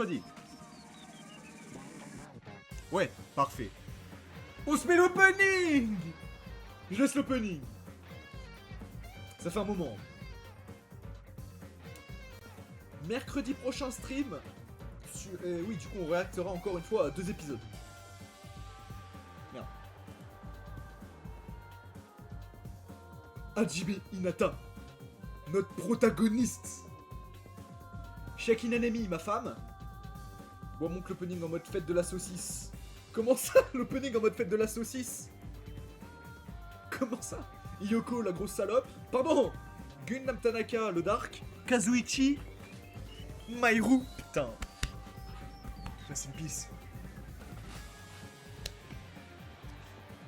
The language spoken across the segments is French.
mercredi. Ouais, parfait. On se met l'opening. Je laisse l'opening. Ça fait un moment. Mercredi prochain stream. Oui, du coup, on réactera encore une fois à 2 épisodes. Merde. Hajime Hinata, notre protagoniste. Shaki Nanami, ma femme. Bon, monte l'opening en mode fête de la saucisse. Comment ça, l'opening en mode fête de la saucisse? Comment ça? Yoko, la grosse salope. Pardon. Gundam Tanaka, le dark. Kazuichi. Maïru. Putain. Rest in peace.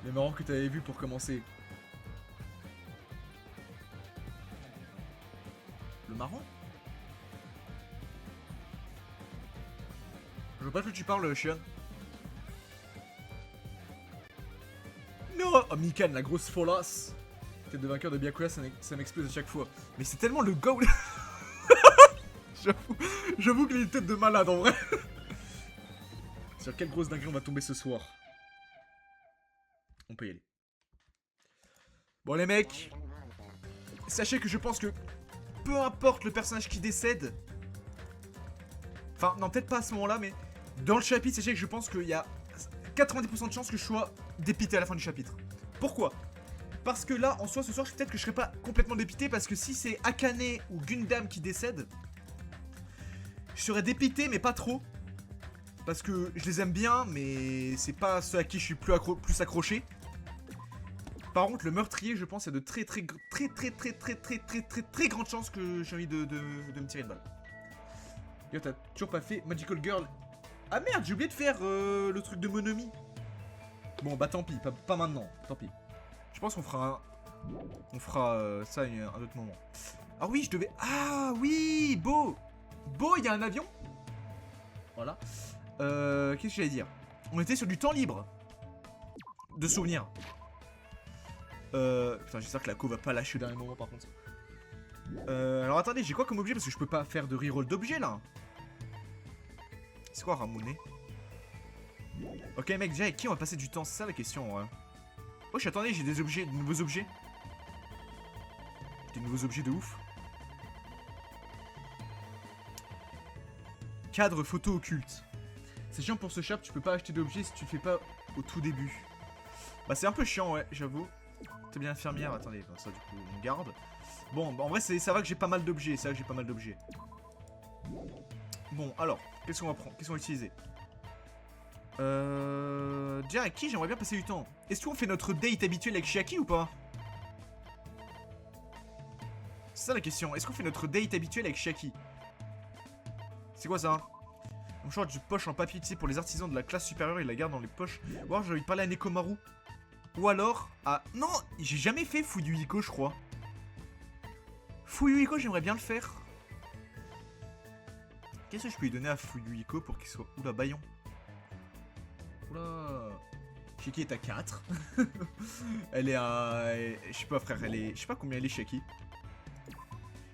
Les marrants que t'avais vu pour commencer. Le marrant? Je vois pas de quoi tu parles, Shion. Non. Oh, Mikan, la grosse folasse. Tête de vainqueur de Byakuya, ça m'explose à chaque fois. Mais c'est tellement le goal. J'avoue qu'il a une tête de malade en vrai. Sur quelle grosse dinguerie on va tomber ce soir? On peut y aller. Bon les mecs, sachez que je pense que peu importe le personnage qui décède. Enfin non, peut-être pas à ce moment là, mais dans le chapitre, sachez que je pense qu'il y a 90% de chances que je sois dépité à la fin du chapitre. Pourquoi? Parce que là, en soi, ce soir, peut-être que je serai pas complètement dépité, parce que si c'est Akane ou Gundam qui décèdent, je serais dépité, mais pas trop. Parce que je les aime bien, mais c'est pas ceux à qui je suis plus accroché. Par contre, le meurtrier, je pense, il y a de très grandes chances que j'ai envie de me tirer une balle. Yo, t'as toujours pas fait Magical Girl. Ah merde, j'ai oublié de faire le truc de Monomi. Bon, bah tant pis, pas maintenant, tant pis. Je pense qu'on fera ça à un autre moment. Ah oui, je devais... Ah oui, Beau, il y a un avion. Voilà. Qu'est-ce que j'allais dire? On était sur du temps libre. De souvenirs. Putain, j'espère que la co va pas lâcher au dernier moment par contre. Alors attendez, j'ai quoi comme objet? Parce que je peux pas faire de reroll d'objets là. C'est quoi Ramune? Ok mec, déjà avec qui on va passer du temps? C'est ça la question ouais. Oh, attendez, j'ai des objets, de nouveaux objets. Des nouveaux objets de ouf. Cadre photo occulte. C'est chiant pour ce chap, tu peux pas acheter d'objets si tu le fais pas au tout début. Bah c'est un peu chiant ouais, j'avoue. T'es bien infirmière, attendez, ça du coup on garde. Bon, bah, en vrai ça va que j'ai pas mal d'objets, Bon, alors, qu'est-ce qu'on va prendre? Qu'est-ce qu'on va utiliser? Déjà avec qui j'aimerais bien passer du temps? Est-ce qu'on fait notre date habituel avec Chiaki ou pas? C'est ça la question, est-ce qu'on fait notre date habituel avec Chiaki? C'est quoi ça? Un short de poche en papier, tu sais, pour les artisans de la classe supérieure, il la garde dans les poches. Ou alors j'ai envie de parler à Nekomaru. Ou alors à... Non, j'ai jamais fait Fuyuhiko, je crois. Fuyuhiko, j'aimerais bien le faire. Qu'est-ce que je peux lui donner à Fuyuhiko pour qu'il soit... Oula, Bayon. Oula. Shiki est à 4. Elle est à... Je sais pas, frère, elle est... Je sais pas combien elle est, Shaki.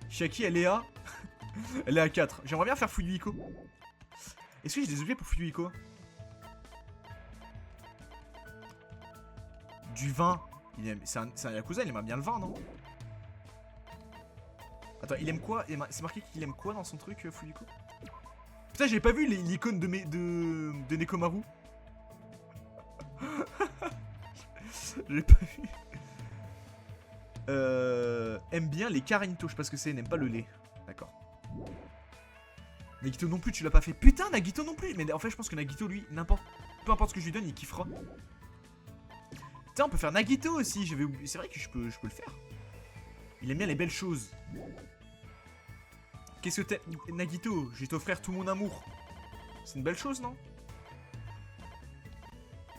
Shaki, elle est à... Elle est à 4. J'aimerais bien faire Fuyuhiko. Est-ce que j'ai des objets pour Fuyuhiko? Du vin. C'est un Yakuza, il aime bien le vin, non? Attends, il aime quoi? C'est marqué qu'il aime quoi dans son truc, Fuyuhiko? Putain, j'avais pas vu l'icône de Nekomaru. J'ai pas vu. Aime bien les Karinto, je sais pas ce que c'est, n'aime pas le lait. D'accord. Nagito non plus, tu l'as pas fait. Putain, Nagito non plus. Mais en fait, je pense que Nagito, lui, peu importe ce que je lui donne, il kiffera. Tiens, on peut faire Nagito aussi. C'est vrai que je peux le faire. Il aime bien les belles choses. Qu'est-ce que t'es... Nagito, je vais t'offrir tout mon amour. C'est une belle chose, non?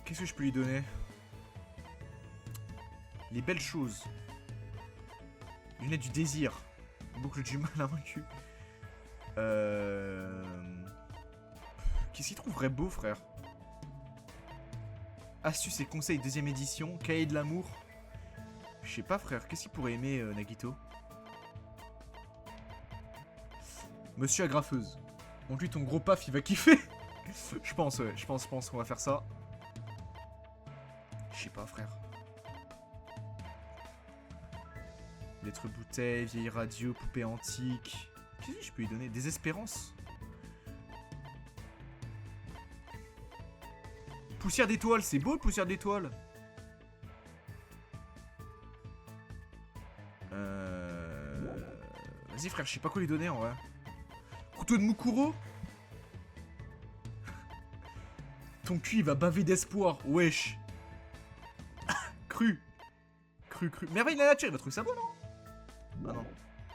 Qu'est-ce que je peux lui donner? Les belles choses. Lunettes du désir. Boucle du mal invaincu. Qu'est-ce qu'il trouverait beau, frère? Astuces et conseils, deuxième édition. Cahier de l'amour. Je sais pas, frère. Qu'est-ce qu'il pourrait aimer, Nagito? Monsieur agrafeuse. Donc lui, ton gros paf, il va kiffer. Je pense, ouais. Je pense qu'on va faire ça. Je sais pas, frère. Lettre bouteille, vieille radio, poupée antique. Qu'est-ce que je peux lui donner? Désespérance. Poussière d'étoile, c'est beau, poussière d'étoile. Vas-y, frère, je sais pas quoi lui donner en vrai. Couteau de Mukuro. Ton cul, il va baver d'espoir. Wesh. Cru. Merveille de la nature, il va trouver ça bon, non? Ah non.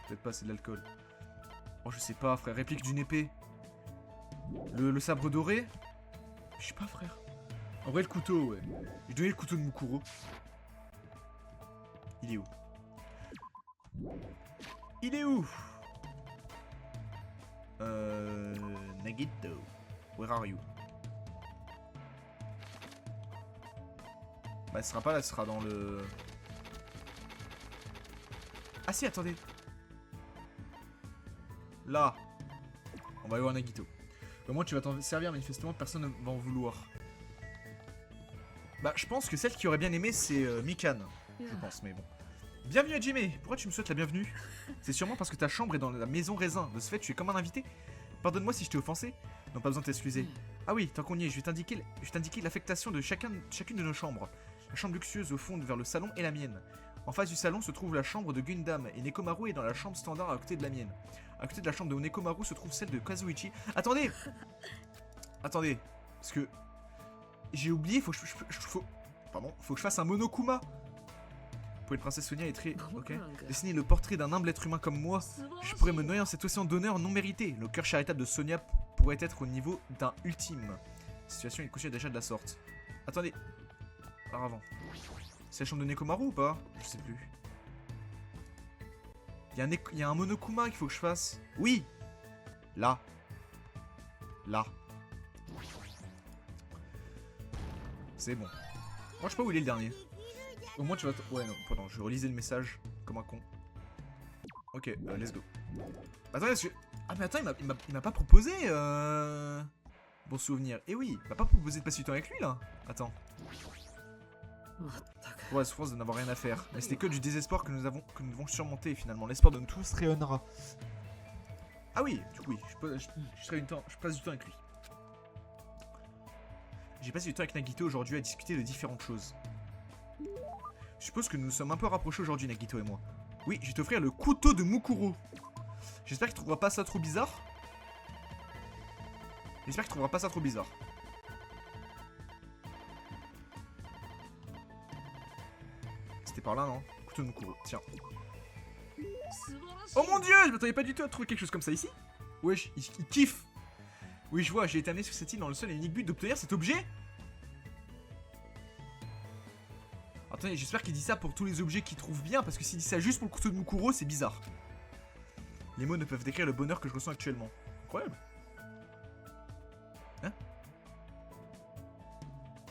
Peut-être pas, c'est de l'alcool. Oh, je sais pas, frère. Réplique d'une épée. Le sabre doré. Je sais pas, frère. En vrai, le couteau, ouais. J'ai donné le couteau de Mukuro. Il est où? Il est où? Nagito. Where are you? Bah, elle sera pas là, elle sera dans le... Ah si, attendez. Là. On va aller voir Nagito. Au moins, tu vas t'en servir, manifestement, personne ne va en vouloir. Bah, je pense que celle qui aurait bien aimé, c'est Mikan. Je pense, mais bon. Bienvenue à Jimmy. Pourquoi tu me souhaites la bienvenue? C'est sûrement parce que ta chambre est dans la maison raisin. De ce fait, tu es comme un invité. Pardonne-moi si je t'ai offensé. Non, pas besoin de t'excuser. Ah oui, tant qu'on y est, je vais t'indiquer l'affectation de chacune de nos chambres. La chambre luxueuse au fond vers le salon est la mienne. En face du salon se trouve la chambre de Gundam et Nekomaru est dans la chambre standard à côté de la mienne. À côté de la chambre de Nekomaru se trouve celle de Kazuichi. Attendez. Attendez. Parce que... J'ai oublié, faut que je fasse un Monokuma. Pour une princesse Sonia est très... Ok. Dessiner le portrait d'un humble être humain comme moi. Je pourrais me noyer en cet océan d'honneur non mérité. Le cœur charitable de Sonia pourrait être au niveau d'un ultime. La situation est couchée déjà de la sorte. Attendez. Alors avant. C'est la chambre de Nekomaru ou pas? Je sais plus. Il y a un Monokuma qu'il faut que je fasse. Oui. Là. Là. C'est bon. Moi je sais pas où il est le dernier. Au moins tu vas... Ouais non, pardon, je relisais le message comme un con. Ok, let's go. Attends, est-ce que... Ah mais attends, il m'a pas proposé bon souvenir. Eh oui, il m'a pas proposé de passer du temps avec lui là. Attends. Pour la souffrance de n'avoir rien à faire. Mais c'était que du désespoir que nous devons surmonter finalement. L'espoir de nous tous rayonnera. Ah oui, du coup oui, je passe du temps avec lui. J'ai passé du temps avec Nagito aujourd'hui à discuter de différentes choses. Je suppose que nous nous sommes un peu rapprochés aujourd'hui, Nagito et moi. Oui, je vais t'offrir le couteau de Mukuro. J'espère qu'il trouvera pas ça trop bizarre. C'était par là, non? Couteau de Mukuro, tiens. Oh mon dieu, je m'attendais pas du tout à trouver quelque chose comme ça ici. Wesh, il kiffe. Oui, je vois, j'ai été amené sur cette île dans le seul et unique but d'obtenir cet objet. Attendez, j'espère qu'il dit ça pour tous les objets qu'il trouve bien, parce que s'il dit ça juste pour le couteau de Mukuro, c'est bizarre. Les mots ne peuvent décrire le bonheur que je ressens actuellement. Incroyable. Hein?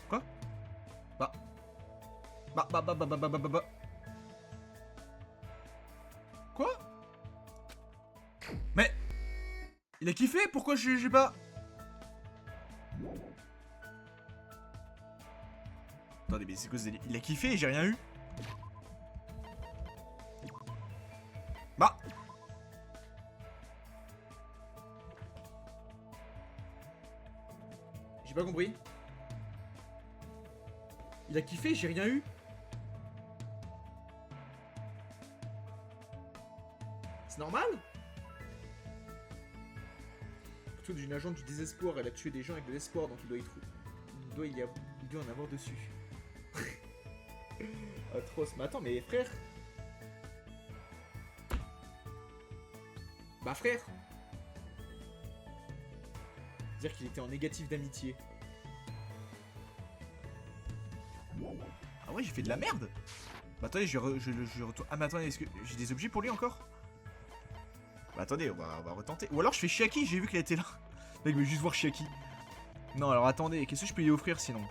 Quoi? Bah. Quoi? Mais... Il a kiffé? Pourquoi j'ai pas... Attendez, mais c'est quoi ce délire? Il a kiffé et j'ai rien eu? Bah. J'ai pas compris. Il a kiffé et j'ai rien eu? C'est normal? Plutôt d'une agente du désespoir, elle a tué des gens avec de l'espoir, donc il doit en avoir dessus. Atroce. Mais attends, mais frère. Bah frère. Dire qu'il était en négatif d'amitié. Ah ouais, j'ai fait de la merde. Bah attendez, je retourne. Ah mais attendez, est-ce que j'ai des objets pour lui encore? Bah attendez, on va retenter. Ou alors je fais Chiaki, j'ai vu qu'il était là. Le mec veut juste voir Chiaki. Non, alors attendez, qu'est-ce que je peux lui offrir sinon?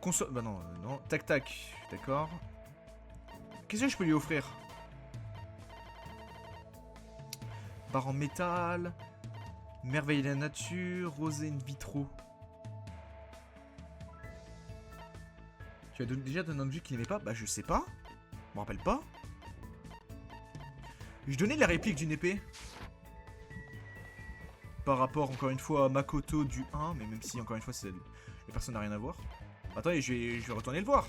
Console. Bah non, non. Tac tac. D'accord. Qu'est-ce que je peux lui offrir? Bar en métal. Merveille de la nature. Rosé in vitro. Tu as déjà donné un objet qu'il n'aimait pas? Bah je sais pas. Je me rappelle pas. Je donnais la réplique d'une épée. Par rapport encore une fois à Makoto du 1. Mais même si encore une fois les personnes n'ont rien à voir. Attendez, je vais retourner le voir.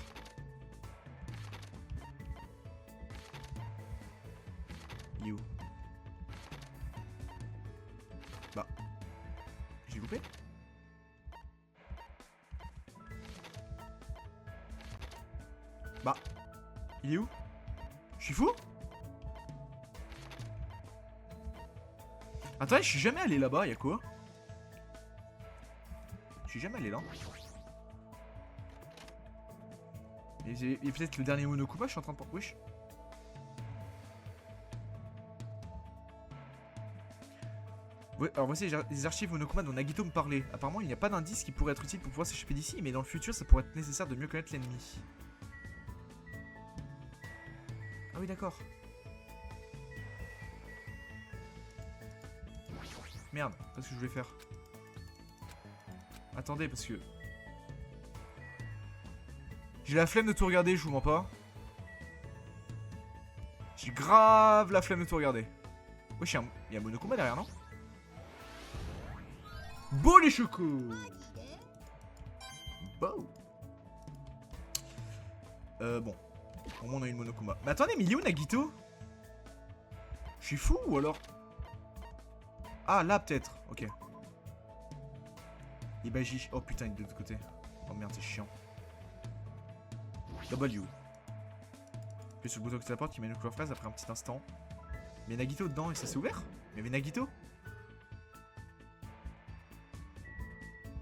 Il est où? Bah. J'ai loupé? Bah. Il est où? Je suis fou? Attendez, je suis jamais allé là-bas, y'a quoi? Je suis jamais allé là. Et peut-être le dernier Monokuma, je suis en train de... Wesh. Ouais, alors voici les archives Monokuma dont Nagito me parlait. Apparemment, il n'y a pas d'indice qui pourrait être utile pour pouvoir s'échapper d'ici, mais dans le futur, ça pourrait être nécessaire de mieux connaître l'ennemi. Ah oui, d'accord. Merde, qu'est-ce que je voulais faire? Attendez, parce que... J'ai la flemme de tout regarder, je vous mens pas. J'ai grave la flemme de tout regarder. Wesh, il y a un Monokuma derrière, non? Beau les chocos! Beau! Bon. Au moins on a une Monokuma. Mais attendez, mais il est où Nagito? Je suis fou ou alors? Ah, là peut-être. Ok. Et bah J. Oh putain, il est de l'autre côté. Oh merde, c'est chiant. W. Puis sur le bouton qui téléporte qui mène une couleur fraise après un petit instant. Mais Nagito dedans et ça s'est ouvert? Mais Nagito?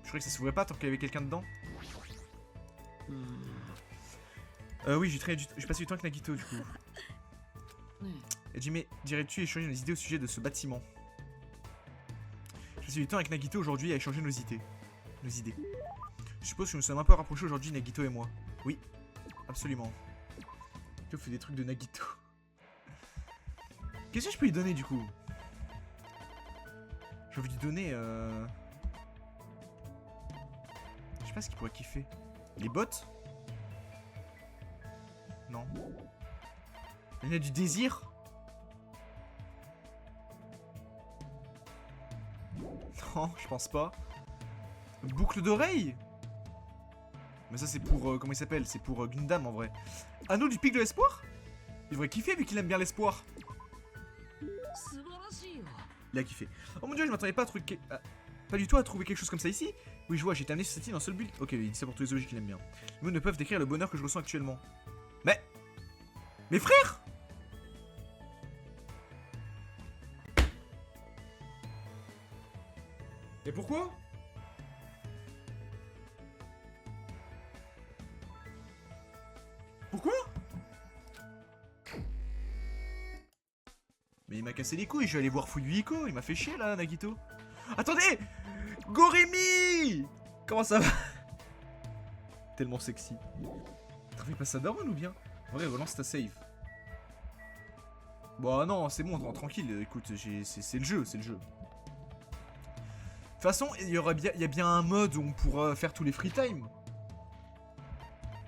Je croyais que ça s'ouvrait pas tant qu'il y avait quelqu'un dedans. Oui, j'ai passé du temps avec Nagito du coup. Et Jimmy, dirais-tu échanger nos idées au sujet de ce bâtiment? J'ai passé du temps avec Nagito aujourd'hui à échanger nos idées. Je suppose que nous sommes un peu rapprochés aujourd'hui, Nagito et moi. Oui, absolument. Tu fait des trucs de Nagito. Qu'est-ce que je peux lui donner du coup? J'ai envie de lui donner je sais pas ce qu'il pourrait kiffer. Les bottes? Non. Il y a du désir? Non, je pense pas. Boucle d'oreille? Mais ça c'est pour... comment il s'appelle? C'est pour Gundam en vrai. Anneau du pic de l'espoir? Il devrait kiffer vu qu'il aime bien l'espoir. Il a kiffé. Oh mon dieu, je m'attendais pas à trouver... pas du tout à trouver quelque chose comme ça ici. Oui, je vois, j'ai été amené sur cette île en seul but. Ok, il dit ça pour tous les objets qu'il aime bien. Les mots ne peuvent décrire le bonheur que je ressens actuellement. Mais... Mes frères! Et pourquoi? Pourquoi? Mais il m'a cassé les couilles, je vais aller voir Fuyuhiko, il m'a fait chier là, Nagito. Attendez! Gorimi! Comment ça va? Tellement sexy. T'as fait pas ça d'Aron ou bien? Ouais, relance ta save. Bon, non, c'est bon, tranquille, écoute, c'est le jeu, c'est le jeu. De toute façon, il y a bien un mode où on pourra faire tous les free time.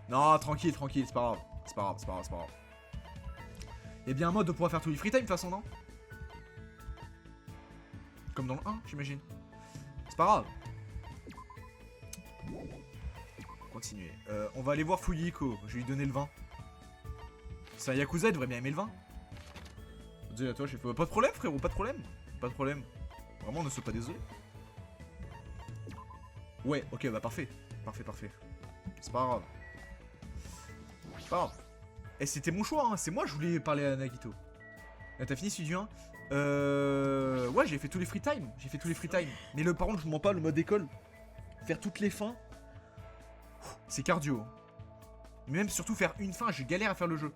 Non, tranquille, c'est pas grave. C'est pas grave. Il y a bien un mode où on pourra faire tous les free time de toute façon, non? Comme dans le 1, j'imagine. C'est pas grave. Continuez. On va aller voir Fuyuhiko. Je vais lui donner le vin. C'est un Yakuza, il devrait bien aimer le vin. Dis à toi, j'ai fait pas de problème, frérot, pas de problème. Pas de problème. Vraiment, ne sois pas désolé. Ouais, ok, bah parfait. Parfait. C'est pas grave. C'est pas grave. Et c'était mon choix, hein. C'est moi, je voulais parler à Nagito. T'as fini celui du 1? Ouais, j'ai fait tous les free time. Mais par contre, je vous mens pas, le mode école. Faire toutes les fins. C'est cardio. Mais même surtout faire une fin, je galère à faire le jeu.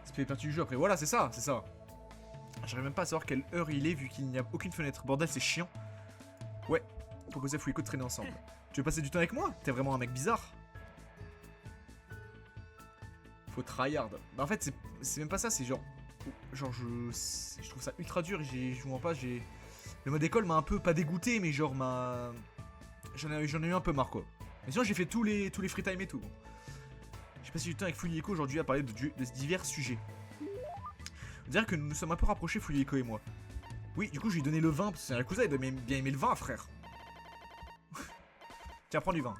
Ça fait partie du jeu après. Voilà, c'est ça. J'arrive même pas à savoir quelle heure il est vu qu'il n'y a aucune fenêtre. Bordel, c'est chiant. Ouais, proposer à Fuyuhiko de traîner ensemble. Tu veux passer du temps avec moi? T'es vraiment un mec bizarre. Faut tryhard. Bah en fait, c'est même pas ça, c'est genre... genre je trouve ça ultra dur. Je vous mens pas, j'ai le mode école m'a un peu pas dégoûté, mais genre j'en ai eu un peu marre quoi. Mais sinon j'ai fait tous les free time et tout. Bon. J'ai passé du temps avec Fuyiko aujourd'hui à parler de divers sujets. On dirait que nous nous sommes un peu rapprochés, Fuyiko et moi. Oui, du coup je lui ai donné le vin parce que c'est un Yakuza, il doit bien aimer le vin, frère. Tiens, prends du vin.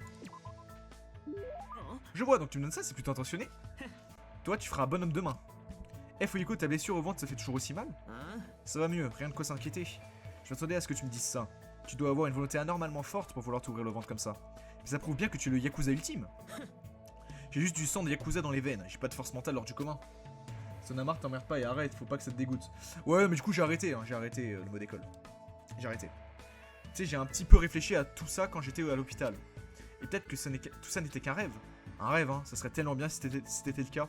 Je vois, donc tu me donnes ça, c'est plutôt intentionné. Toi, tu feras un bon homme demain. Eh Fuyiko, ta blessure au ventre, ça fait toujours aussi mal? Ça va mieux, rien de quoi s'inquiéter. Je m'attendais à ce que tu me dises ça. Tu dois avoir une volonté anormalement forte pour vouloir t'ouvrir le ventre comme ça. Mais ça prouve bien que tu es le Yakuza ultime. J'ai juste du sang de Yakuza dans les veines, j'ai pas de force mentale hors du commun. Sonamar, t'emmerdes pas et arrête, faut pas que ça te dégoûte. Ouais, mais du coup j'ai arrêté le mode école. J'ai arrêté. Tu sais, j'ai un petit peu réfléchi à tout ça quand j'étais à l'hôpital. Et peut-être que tout ça n'était qu'un rêve. Un rêve, hein, ça serait tellement bien si c'était le cas.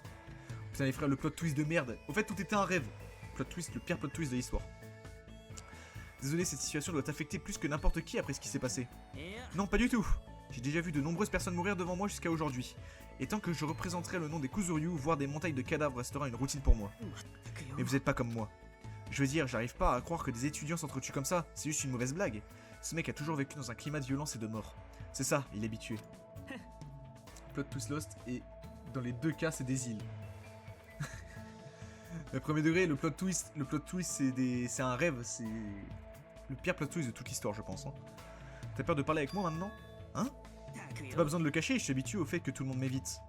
Putain les frères, le plot twist de merde. Au fait, tout était un rêve. Plot twist, le pire plot twist de l'histoire. Désolé, cette situation doit t'affecter plus que n'importe qui après ce qui s'est passé. Non, pas du tout. J'ai déjà vu de nombreuses personnes mourir devant moi jusqu'à aujourd'hui. Et tant que je représenterai le nom des Kuzuryu, voir des montagnes de cadavres restera une routine pour moi. Mais vous êtes pas comme moi. Je veux dire, j'arrive pas à croire que des étudiants s'entretuent comme ça, c'est juste une mauvaise blague. Ce mec a toujours vécu dans un climat de violence et de mort. C'est ça, il est habitué. Plot twist Lost, et dans les deux cas, c'est des îles. Le premier degré, le plot twist c'est un rêve, c'est le pire plot twist de toute l'histoire, je pense. Hein. T'as peur de parler avec moi maintenant? Hein? T'as pas besoin de le cacher, je suis habitué au fait que tout le monde m'évite.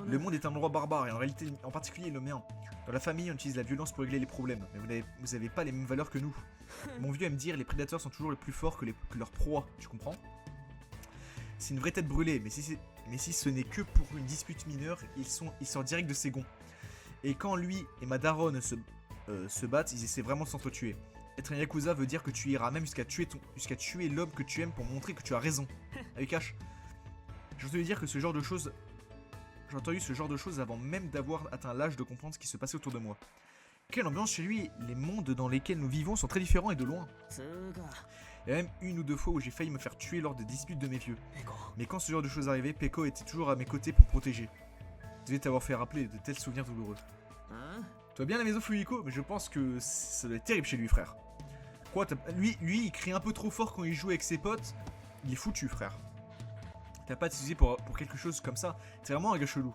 Le monde est un endroit barbare, et en réalité, en particulier le mien. Dans la famille, on utilise la violence pour régler les problèmes, mais vous avez pas les mêmes valeurs que nous. Mon vieux aime dire, les prédateurs sont toujours les plus forts que leurs proies, tu comprends? C'est une vraie tête brûlée, mais si ce n'est que pour une dispute mineure, il sort direct de ses gonds. Et quand lui et ma daronne se battent, ils essaient vraiment de s'entretuer. Être un Yakuza veut dire que tu iras même jusqu'à tuer l'homme que tu aimes pour montrer que tu as raison. Avec H. J'ai entendu dire que ce genre de choses... J'ai entendu ce genre de choses avant même d'avoir atteint l'âge de comprendre ce qui se passait autour de moi. Quelle ambiance chez lui, les mondes dans lesquels nous vivons sont très différents et de loin. Il y a même une ou deux fois où j'ai failli me faire tuer lors des disputes de mes vieux. Mais quand ce genre de choses arrivait, Peko était toujours à mes côtés pour me protéger. Je devais t'avoir fait rappeler de tels souvenirs douloureux. Tu vas bien à la maison Fuyiko, mais je pense que ça doit être terrible chez lui, frère. Quoi, lui, il crie un peu trop fort quand il joue avec ses potes. Il est foutu, frère. T'as pas à t'excuser pour quelque chose comme ça. C'est vraiment un gars chelou.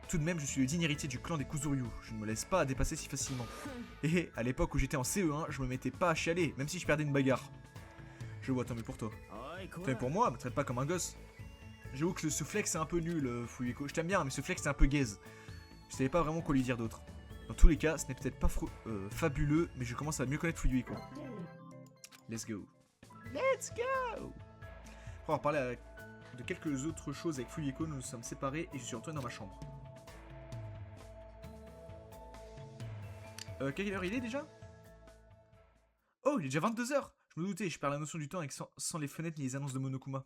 Tout de même, je suis le digne héritier du clan des Kuzuryu. Je ne me laisse pas dépasser si facilement. Et à l'époque où j'étais en CE1, je me mettais pas à chialer, même si je perdais une bagarre. Je vois, tant mieux pour toi. Tant mieux pour moi, me traite pas comme un gosse. J'avoue que ce flex c'est un peu nul, Fuyiko. Je t'aime bien, mais ce flex c'est un peu gaze. Je savais pas vraiment quoi lui dire d'autre. Dans tous les cas, ce n'est peut-être pas fabuleux, mais je commence à mieux connaître Fuyiko. Let's go. Let's go. Après avoir parlé de quelques autres choses avec Fuyiko, nous nous sommes séparés et je suis retourné dans ma chambre. Quelle heure il est déjà? Oh, il est déjà 22 h. Je me doutais, je perds la notion du temps sans les fenêtres ni les annonces de Monokuma.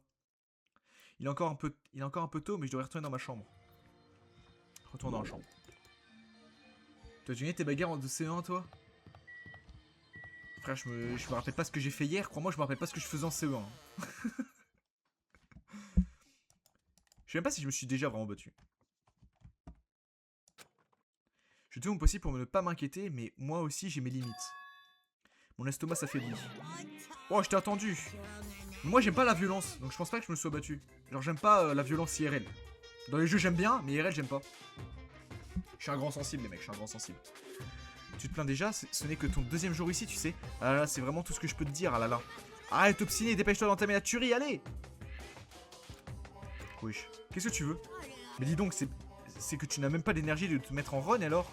Il est encore un peu tôt, mais je devrais retourner dans ma chambre. Retourne dans la chambre. Tu as gagné tes bagarres en CE1, toi? Frère, je me rappelle pas ce que j'ai fait hier. Crois-moi, je me rappelle pas ce que je faisais en CE1. Je sais même pas si je me suis déjà vraiment battu. Je fais tout mon possible pour ne pas m'inquiéter, mais moi aussi j'ai mes limites. Mon estomac s'affaiblit. Oh, je t'ai attendu. Moi j'aime pas la violence, donc je pense pas que je me sois battu. Genre j'aime pas la violence IRL. Dans les jeux j'aime bien, mais IRL j'aime pas. Je suis un grand sensible les mecs, je suis un grand sensible. Tu te plains déjà, ce n'est que ton deuxième jour ici, tu sais. Ah là là, c'est vraiment tout ce que je peux te dire, ah là là. Arrête d'obstiner, dépêche-toi d'entamer la tuerie, allez. Oui. Qu'est-ce que tu veux? Mais dis donc, c'est que tu n'as même pas l'énergie de te mettre en run alors?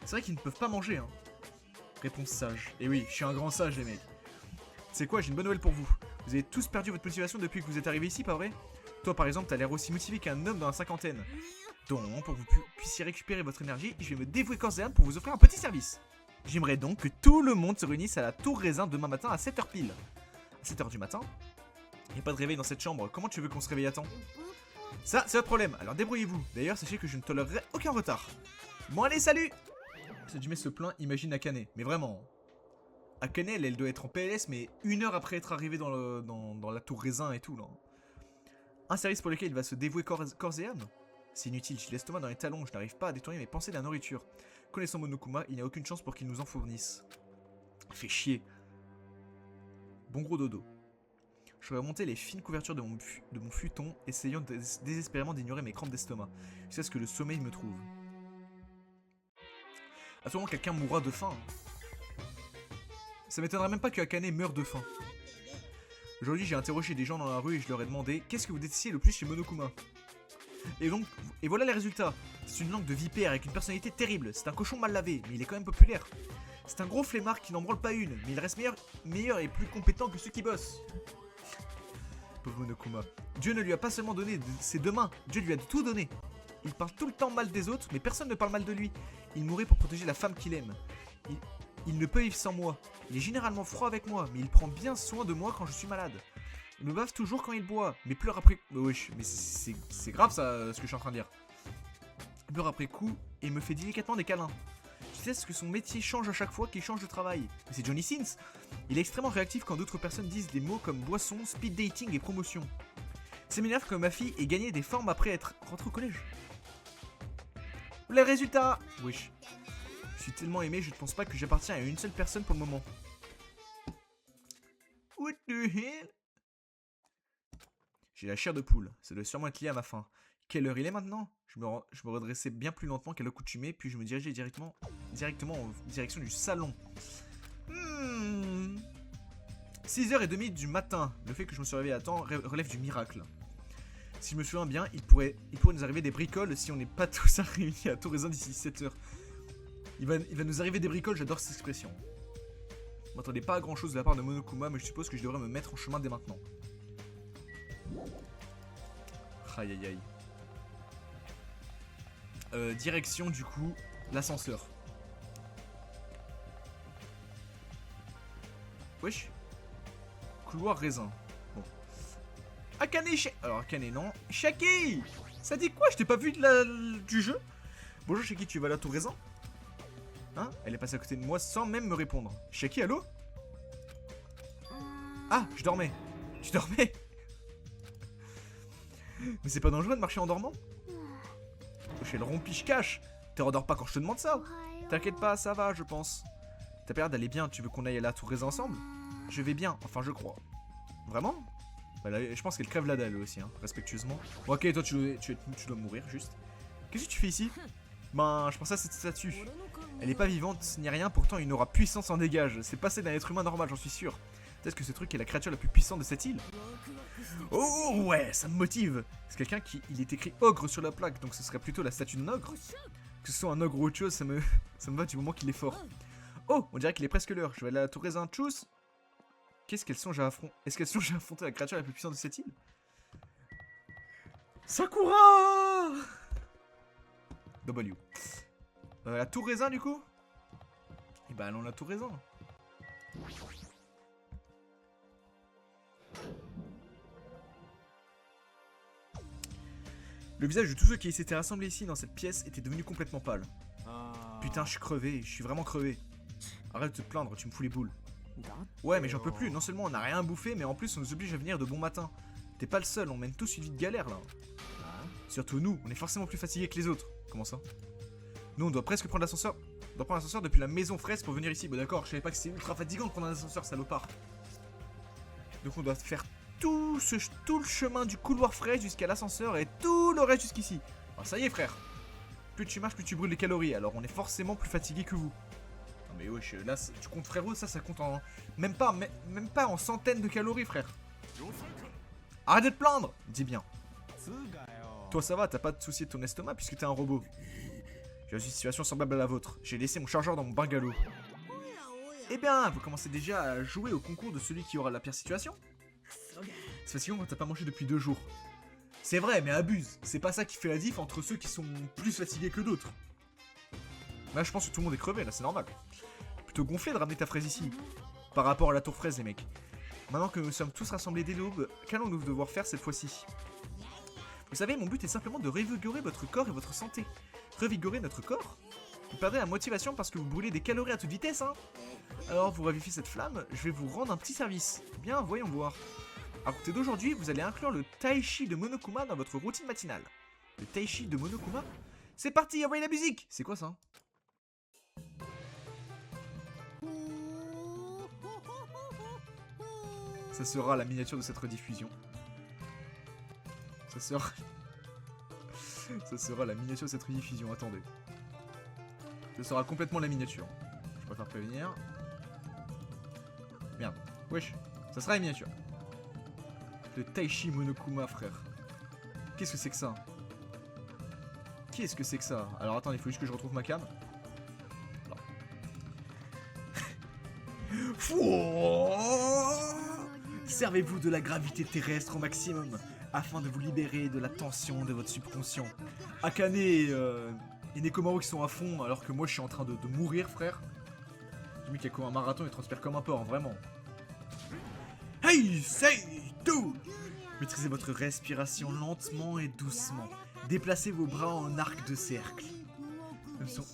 C'est vrai qu'ils ne peuvent pas manger, hein. Réponse sage. Et oui, je suis un grand sage les mecs. C'est quoi, j'ai une bonne nouvelle pour vous. Vous avez tous perdu votre motivation depuis que vous êtes arrivés ici, pas vrai? Toi par exemple, t'as l'air aussi motivé qu'un homme dans la cinquantaine. Donc, pour que vous puissiez récupérer votre énergie, je vais me dévouer corps et âme pour vous offrir un petit service. J'aimerais donc que tout le monde se réunisse à la Tour Raisin demain matin à 7 h pile. À 7 h du matin? Il n'y a pas de réveil dans cette chambre, comment tu veux qu'on se réveille à temps? Ça, c'est votre problème, alors débrouillez-vous. D'ailleurs, sachez que je ne tolérerai aucun retard. Bon allez, salut! Sejime se plaint, imagine Akane. Mais vraiment. Akane, elle doit être en PLS, mais 1 heure après être arrivée dans la Tour Raisin et tout, là. Un service pour lequel il va se dévouer corps et âme? C'est inutile, j'ai l'estomac dans les talons, je n'arrive pas à détourner mes pensées de la nourriture. Connaissant Monokuma, il n'y a aucune chance pour qu'il nous en fournisse. Fait chier. Bon gros dodo. Je remontais les fines couvertures de mon futon, essayant désespérément d'ignorer mes crampes d'estomac, jusqu'à ce que le sommeil me trouve. À ce moment, quelqu'un mourra de faim. Ça m'étonnerait même pas que Akane meure de faim. Aujourd'hui, j'ai interrogé des gens dans la rue et je leur ai demandé qu'est-ce que vous détestiez le plus chez Monokuma. Et voilà les résultats. C'est une langue de vipère avec une personnalité terrible. C'est un cochon mal lavé, mais il est quand même populaire. C'est un gros flemmard qui n'en branle pas une, mais il reste meilleur et plus compétent que ceux qui bossent. Pauvre Monokuma. Dieu ne lui a pas seulement donné ses 2 mains, Dieu lui a tout donné. Il parle tout le temps mal des autres, mais personne ne parle mal de lui. Il mourrait pour protéger la femme qu'il aime. Il ne peut vivre sans moi. Il est généralement froid avec moi, mais il prend bien soin de moi quand je suis malade. Il me bave toujours quand il boit, mais pleure après... wesh, mais c'est grave ça, ce que je suis en train de dire. Il pleure après coup et me fait délicatement des câlins. Je sais que son métier change à chaque fois qu'il change de travail. Mais c'est Johnny Sins. Il est extrêmement réactif quand d'autres personnes disent des mots comme boisson, speed dating et promotion. Ça m'énerve que ma fille ait gagné des formes après être rentrée au collège. Les résultats. Wesh. Je suis tellement aimé, je ne pense pas que j'appartiens à une seule personne pour le moment. What the hell? J'ai la chair de poule, ça doit sûrement être lié à ma faim. Quelle heure il est maintenant? Je me redressais bien plus lentement qu'à l'accoutumée, puis je me dirigeais directement en direction du salon. 6h30 du matin. Le fait que je me suis réveillé à temps relève du miracle. Si je me souviens bien, il pourrait nous arriver des bricoles si on n'est pas tous réunis à Touraisin d'ici 7h. Il va nous arriver des bricoles, j'adore cette expression. Je m'attendais pas à grand chose de la part de Monokuma, mais je suppose que je devrais me mettre en chemin dès maintenant. Aïe aïe aïe. Direction du coup, l'ascenseur. Wesh. Couloir raisin. Bon. Akane, alors Akane non. Shaki. Ça dit quoi? Je t'ai pas vu du jeu. Bonjour Shaki, tu vas à la tour raisin? Hein? Elle est passée à côté de moi sans même me répondre. Shaki, allô? Ah, je dormais. Tu dormais? Mais c'est pas dangereux de marcher en dormant? Chez le rompiche cache. Tu redors pas quand je te demande ça. T'inquiète pas, ça va, je pense. T'as pas l'air d'aller bien, tu veux qu'on aille à la tour raisin ensemble? Je vais bien, enfin je crois. Vraiment? Bah là, je pense qu'elle crève la dalle aussi, hein, respectueusement. Bon, ok, toi tu dois mourir juste. Qu'est-ce que tu fais ici? Ben, je pensais à cette statue. Elle est pas vivante ni rien, pourtant une aura puissance en dégage. C'est pas celle d'un être humain normal, j'en suis sûr. Peut-être que ce truc est la créature la plus puissante de cette île. Oh ouais, ça me motive. C'est quelqu'un qui... Il est écrit ogre sur la plaque, donc ce serait plutôt la statue d'un ogre. Que ce soit un ogre ou autre chose, ça me va du moment qu'il est fort. Oh, on dirait qu'il est presque l'heure. Je vais aller à la tour raisin. Tchuss. Qu'est-ce qu'elles songe à affronter? Est-ce qu'elles songe à affronter la créature la plus puissante de cette île? Sakura. W. La tour raisin du coup? Et bah allons à la tour raisin. Le visage de tous ceux qui s'étaient rassemblés ici dans cette pièce était devenu complètement pâle. Putain, je suis crevé, je suis vraiment crevé. Arrête de te plaindre, tu me fous les boules. Ouais, mais j'en peux plus, non seulement on n'a rien à bouffer, mais en plus on nous oblige à venir de bon matin. T'es pas le seul, on mène tous une vie de galère là. Surtout nous, on est forcément plus fatigués que les autres. Comment ça? Nous on doit presque prendre l'ascenseur. On doit prendre l'ascenseur depuis la maison fraise pour venir ici. Bon d'accord, je savais pas que c'était ultra fatigant de prendre un ascenseur, salopard. Donc on doit faire tout le chemin du couloir fraise jusqu'à l'ascenseur et tout le reste jusqu'ici. Alors ça y est frère. Plus tu marches, plus tu brûles les calories, alors on est forcément plus fatigué que vous. Non mais wesh, là tu comptes frérot, ça compte en... Même pas en centaines de calories frère. Arrête de te plaindre, dis bien. Toi ça va, t'as pas de souci de ton estomac puisque t'es un robot. J'ai une situation semblable à la vôtre. J'ai laissé mon chargeur dans mon bungalow. Eh bien, vous commencez déjà à jouer au concours de celui qui aura la pire situation? C'est fatigant quand t'as pas mangé depuis 2 jours. C'est vrai, mais abuse. C'est pas ça qui fait la diff entre ceux qui sont plus fatigués que d'autres. Là, je pense que tout le monde est crevé, là, c'est normal. Plutôt gonflé de ramener ta fraise ici. Par rapport à la tour fraise, les mecs. Maintenant que nous sommes tous rassemblés dès l'aube, qu'allons-nous devoir faire cette fois-ci? Vous savez, mon but est simplement de revigorer votre corps et votre santé. Revigorer notre corps? Vous perdez la motivation parce que vous brûlez des calories à toute vitesse, hein? Alors, vous ravifiez cette flamme, je vais vous rendre un petit service. Bien, voyons voir. À côté d'aujourd'hui, vous allez inclure le Taichi de Monokuma dans votre routine matinale. Le Taichi de Monokuma? C'est parti, envoyez la musique! C'est quoi ça? Ça sera la miniature de cette rediffusion. Ça sera... Ça sera la miniature de cette rediffusion, attendez. Ce sera complètement la miniature. Je préfère prévenir. Merde. Wesh. Ça sera la miniature. Le Taishi Monokuma, frère. Qu'est-ce que c'est que ça? Qu'est-ce que c'est que ça? Alors attendez, il faut juste que je retrouve ma cam. Servez-vous de la gravité terrestre au maximum afin de vous libérer de la tension de votre subconscient. Akane et Nekomaru qui sont à fond alors que moi je suis en train de mourir, frère. J'ai mis qu'il y a comme un marathon, il transpire comme un porc, vraiment. Hey, say do! Maîtrisez votre respiration lentement et doucement. Déplacez vos bras en arc de cercle. Ils sont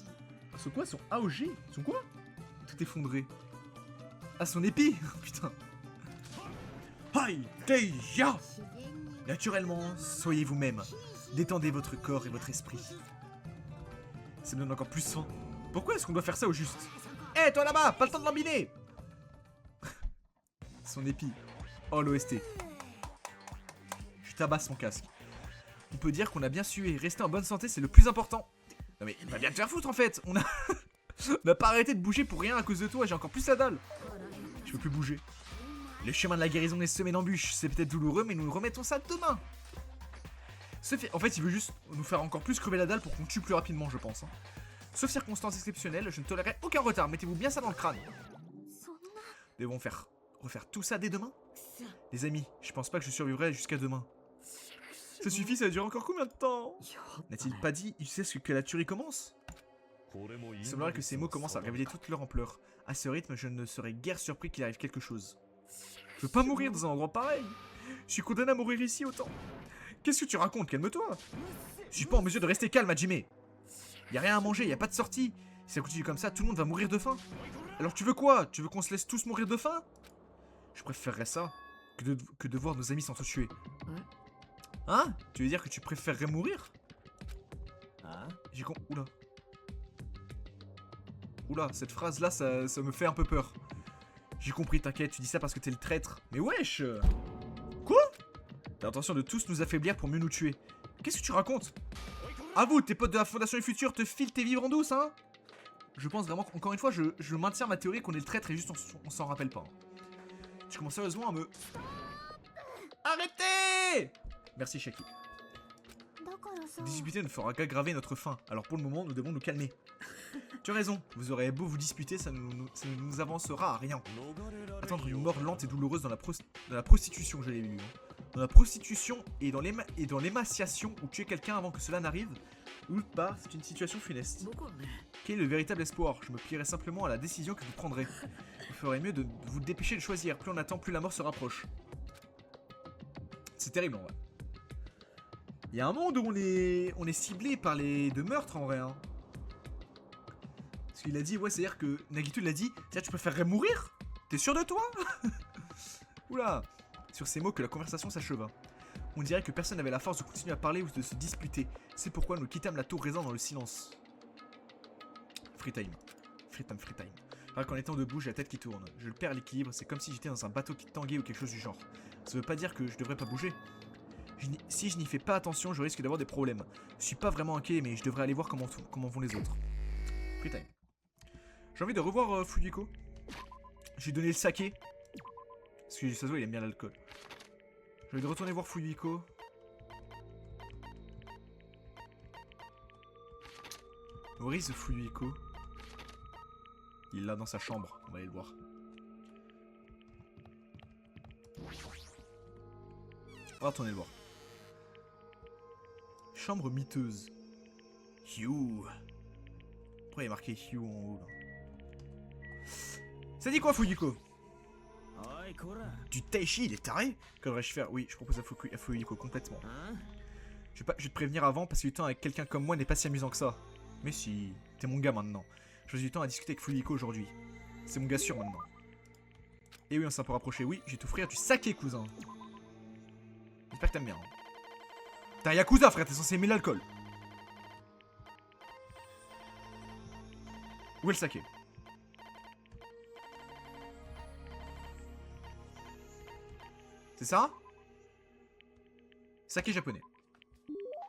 quoi? Ils sont AOG? Ils sont quoi? Tout effondré. Ah, son épée. Putain. Hai Teia. Naturellement, soyez vous-même. Détendez votre corps et votre esprit. Ça me donne encore plus faim. Pourquoi est-ce qu'on doit faire ça au juste? Hé, toi là-bas, pas le temps de l'embiner. Son épi. Oh, l'OST. Je tabasse son casque. On peut dire qu'on a bien sué. Rester en bonne santé, c'est le plus important. Non mais, va bien te faire foutre en fait. On n'a pas arrêté de bouger pour rien à cause de toi. J'ai encore plus la dalle. Je peux plus bouger. Le chemin de la guérison est semé d'embûches. C'est peut-être douloureux, mais nous remettons ça demain. En fait, il veut juste nous faire encore plus crever la dalle pour qu'on tue plus rapidement, je pense. Hein. Sauf circonstances exceptionnelles, je ne tolérerai aucun retard. Mettez-vous bien ça dans le crâne. Devons refaire tout ça dès demain? Les amis, je pense pas que je survivrai jusqu'à demain. Ça suffit, ça dure encore combien de temps? N'a-t-il pas dit, il sait ce que la tuerie commence? Il semblerait que ces mots commencent à révéler toute leur ampleur. À ce rythme, je ne serais guère surpris qu'il arrive quelque chose. Je veux pas mourir dans un endroit pareil. Je suis condamné à mourir ici autant. Qu'est-ce que tu racontes? Calme-toi. Je suis pas en mesure de rester calme, Hajime. Y a rien à manger, y a pas de sortie. Si ça continue comme ça, tout le monde va mourir de faim. Alors tu veux quoi? Tu veux qu'on se laisse tous mourir de faim? Je préférerais ça que de voir nos amis s'entretuer. Hein? Tu veux dire que tu préférerais mourir? J'ai con... Oula. Oula, cette phrase-là, ça me fait un peu peur. J'ai compris, t'inquiète, tu dis ça parce que t'es le traître. Mais wesh! Quoi? T'as l'intention de tous nous affaiblir pour mieux nous tuer. Qu'est-ce que tu racontes? À vous, tes potes de la Fondation du Futur te filent tes vivres en douce, hein? Je pense vraiment qu'encore une fois, je maintiens ma théorie qu'on est le traître et juste on s'en rappelle pas. Tu commences sérieusement à me... Arrêtez! Merci, Shaki. Disputer ne fera qu'aggraver notre faim, alors pour le moment, nous devons nous calmer. Tu as raison, vous aurez beau vous disputer, ça ne nous avancera à rien. Attendre une mort lente et douloureuse dans la prostitution, j'avais lu. Dans la prostitution et dans l'émaciation ou tuer quelqu'un avant que cela n'arrive, ou pas, c'est une situation funeste. Quel est le véritable espoir? Je me plierai simplement à la décision que vous prendrez. Il ferait mieux de vous dépêcher de choisir, plus on attend, plus la mort se rapproche. C'est terrible en vrai. Il y a un monde où on est ciblé par les deux meurtres en vrai. Hein. Parce qu'il a dit, ouais, c'est-à-dire que Nagito l'a dit, c'est-à-dire tu préférerais mourir? T'es sûr de toi? Oula. Sur ces mots que la conversation s'acheva. On dirait que personne n'avait la force de continuer à parler ou de se disputer. C'est pourquoi nous quittâmes la tour résant dans le silence. Free time. Free time. Alors qu'en étant debout, j'ai la tête qui tourne. Je perds l'équilibre, c'est comme si j'étais dans un bateau qui tanguait ou quelque chose du genre. Ça veut pas dire que je devrais pas bouger. Si je n'y fais pas attention, je risque d'avoir des problèmes. Je suis pas vraiment inquiet, mais je devrais aller voir comment vont les autres. Free time. J'ai envie de revoir Fujiko. Je lui ai donné le saké. Parce que ça se voit, il aime bien l'alcool. J'ai envie de retourner voir Fujiko. Where is Fujiko? Il est là dans sa chambre, on va aller le voir. On va retourner le voir. Chambre miteuse. Hugh. Pourquoi il est marqué Hugh en haut là? Ça dit quoi Fujiko? Du Taichi, il est taré? Que devrais-je faire? Oui, je propose à Fujiko complètement. Je vais te prévenir avant parce que du temps avec quelqu'un comme moi n'est pas si amusant que ça. Mais si, t'es mon gars maintenant. Je passe du temps à discuter avec Fujiko aujourd'hui. C'est mon gars sûr maintenant. Et oui, on s'est un peu rapproché. Oui, je vais t'offrir du saké, cousin. J'espère que t'aimes bien. Hein. T'es un yakuza, frère, t'es censé aimer l'alcool. Où est le saké? C'est ça? Saké japonais.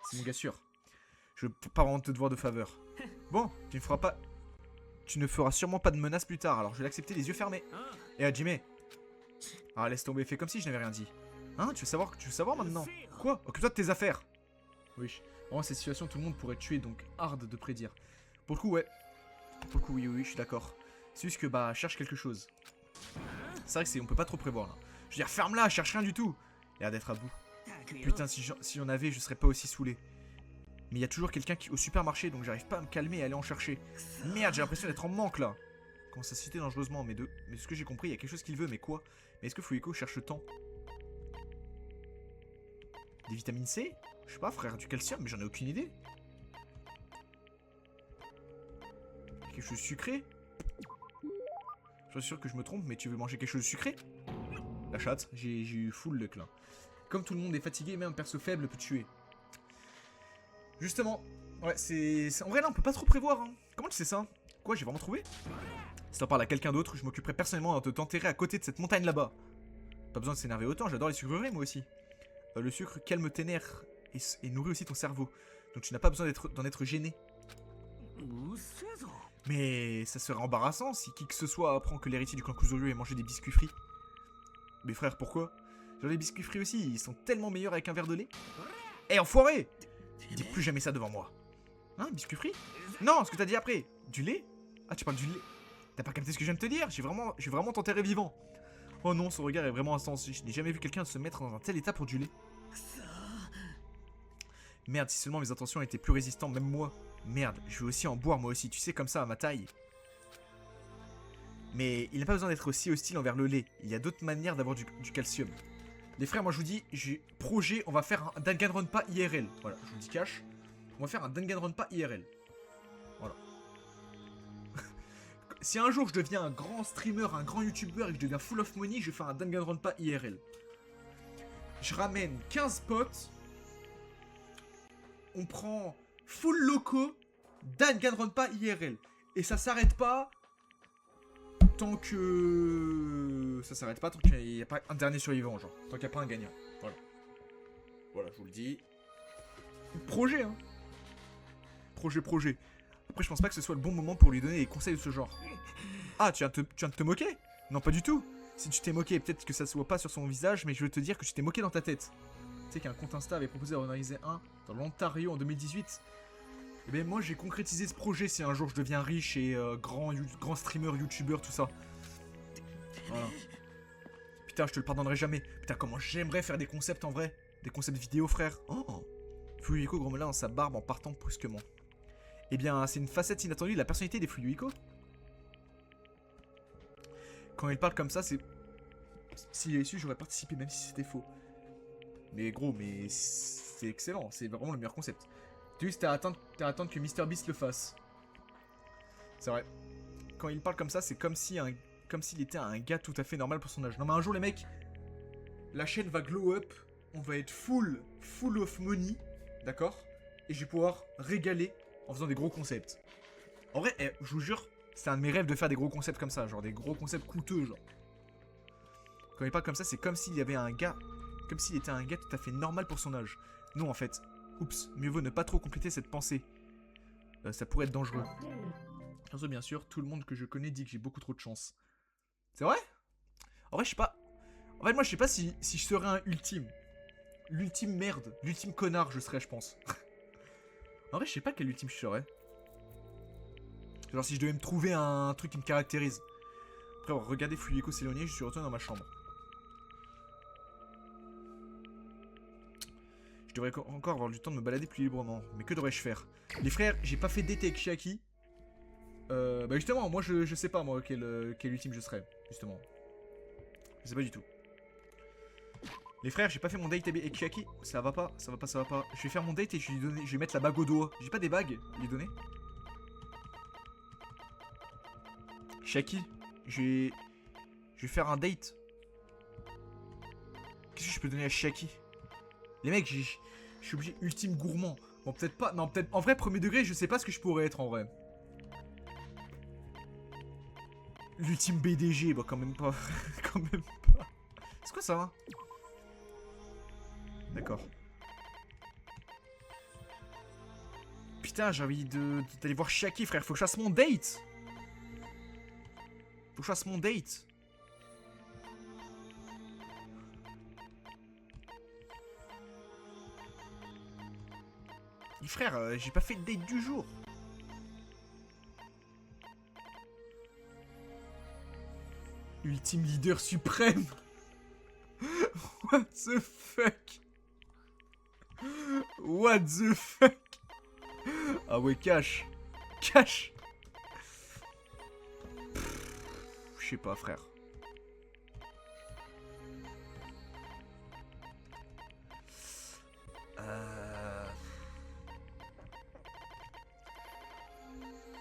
C'est mon gars sûr. Je veux pas vraiment te devoir de faveur. Bon, tu ne feras sûrement pas de menace plus tard, alors je vais l'accepter les yeux fermés. Et Hajime. Ah, laisse tomber, fais comme si je n'avais rien dit. Hein, tu veux savoir maintenant? Quoi? Occupe-toi de tes affaires. Oui, en cette situation, tout le monde pourrait tuer, donc hard de prédire. Pour le coup, ouais. Pour le coup, oui, je suis d'accord. C'est juste que, bah, cherche quelque chose. C'est vrai que on peut pas trop prévoir, là. Je veux dire, ferme-la, cherche rien du tout. Il a l'air d'être à bout. Putain, si j'en avais, je serais pas aussi saoulé. Mais il y a toujours quelqu'un au supermarché, donc j'arrive pas à me calmer et aller en chercher. Merde, j'ai l'impression d'être en manque, là. Commence à citer dangereusement, mais ce que j'ai compris, il y a quelque chose qu'il veut, mais quoi? Mais est-ce que Fuyiko cherche tant? Des vitamines C? Je sais pas, frère, du calcium, mais j'en ai aucune idée. Quelque chose de sucré? Je suis sûr que je me trompe, mais tu veux manger quelque chose de sucré? La chatte, j'ai eu full luck là. Comme tout le monde est fatigué, même un perso faible peut tuer. Justement, ouais, en vrai là on peut pas trop prévoir, hein. Comment tu sais ça? Quoi, j'ai vraiment trouvé? Si t'en parles à quelqu'un d'autre, je m'occuperai personnellement de t'enterrer à côté de cette montagne là-bas. Pas besoin de s'énerver autant, j'adore les sucreries moi aussi. Le sucre calme tes nerfs et nourrit aussi ton cerveau. Donc tu n'as pas besoin d'en être gêné. Mais ça serait embarrassant si qui que ce soit apprend que l'héritier du clan Kuzuryu ait mangé des biscuits frits. Mais frère, pourquoi? Genre les biscuits frits aussi, ils sont tellement meilleurs avec un verre de lait. Eh, enfoiré! Dis plus jamais ça devant moi. Hein, biscuits frits? Non, ce que t'as dit après. Du lait? Ah, tu parles du lait. T'as pas capté ce que je viens de te dire? Je vais vraiment t'enterrer vivant. Oh non, son regard est vraiment intense. Je n'ai jamais vu quelqu'un se mettre dans un tel état pour du lait. Merde, si seulement mes intentions étaient plus résistantes, même moi. Merde, je veux aussi en boire moi aussi, tu sais, comme ça, à ma taille. Mais il n'a pas besoin d'être aussi hostile envers le lait. Il y a d'autres manières d'avoir du calcium. Les frères, moi je vous dis, j'ai projet, on va faire un Danganronpa IRL. Voilà, je vous dis cash. On va faire un Danganronpa IRL. Voilà. Si un jour je deviens un grand streamer, un grand youtubeur et que je deviens full of money, je vais faire un Danganronpa IRL. Je ramène 15 potes. On prend full loco, Danganronpa IRL. Et ça s'arrête pas tant que... Ça s'arrête pas tant qu'il n'y a pas un dernier survivant, genre. Tant qu'il n'y a pas un gagnant. Voilà. Voilà, je vous le dis. Projet, hein. Projet. Après, je pense pas que ce soit le bon moment pour lui donner des conseils de ce genre. Ah, tu viens de te moquer? Non, pas du tout. Si tu t'es moqué, peut-être que ça se voit pas sur son visage, mais je veux te dire que tu t'es moqué dans ta tête. Tu sais qu'un compte Insta avait proposé d'en organiser un dans l'Ontario en 2018. Et bien moi j'ai concrétisé ce projet si un jour je deviens riche et grand streamer, youtubeur, tout ça. Voilà. Putain, je te le pardonnerai jamais. Putain, comment j'aimerais faire des concepts en vrai. Des concepts vidéo, frère. Oh. Fuyuhiko grommela dans sa barbe en partant brusquement. Eh bien, c'est une facette inattendue de la personnalité des Fuyuhiko. Quand il parle comme ça, c'est... S'il est issu, j'aurais participé même si c'était faux. Mais gros, mais c'est excellent, c'est vraiment le meilleur concept. Tu sais, t'as à attendre que MrBeast le fasse. C'est vrai. Quand il parle comme ça, c'est comme s'il était un gars tout à fait normal pour son âge. Non mais un jour les mecs, la chaîne va glow up, on va être full of money, d'accord? Et je vais pouvoir régaler en faisant des gros concepts. En vrai, je vous jure, c'est un de mes rêves de faire des gros concepts comme ça, genre des gros concepts coûteux, genre. Quand il parle comme ça, c'est comme s'il y avait un gars... Comme s'il était un gars tout à fait normal pour son âge. Non, en fait. Oups, mieux vaut ne pas trop compléter cette pensée. Ça pourrait être dangereux. Bien sûr, tout le monde que je connais dit que j'ai beaucoup trop de chance. C'est vrai? En vrai, je sais pas. En fait, moi, je sais pas si je serais un ultime. L'ultime merde. L'ultime connard, je serais, je pense. En vrai, je sais pas quel ultime je serais. Genre, si je devais me trouver un truc qui me caractérise. Après avoir regardé Fuyuhiko s'éloigner, je suis retourné dans ma chambre. Je devrais encore avoir du temps de me balader plus librement. Mais que devrais-je faire? Les frères, j'ai pas fait date avec Chiaki. Bah justement, moi je sais pas moi quel ultime je serais. Justement. Je sais pas du tout. Les frères, j'ai pas fait mon date avec Chiaki. Ça va pas. Je vais faire mon date et je vais mettre la bague au doigt. J'ai pas des bagues à lui donner. Chiaki, je vais faire un date. Qu'est-ce que je peux donner à Chiaki? Les mecs, je suis obligé. Ultime gourmand. Bon, peut-être pas. Non, peut-être. En vrai, premier degré, je sais pas ce que je pourrais être en vrai. L'ultime BDG, bah quand même pas. Quand même pas. C'est quoi ça, hein? D'accord. Putain, j'ai envie d'aller voir Chiaki, frère. Faut que je fasse mon date. Faut que je fasse mon date. Et frère, j'ai pas fait le date du jour. Ultime leader suprême. What the fuck? What the fuck? Ah ouais, cash. Cash. Je sais pas, frère.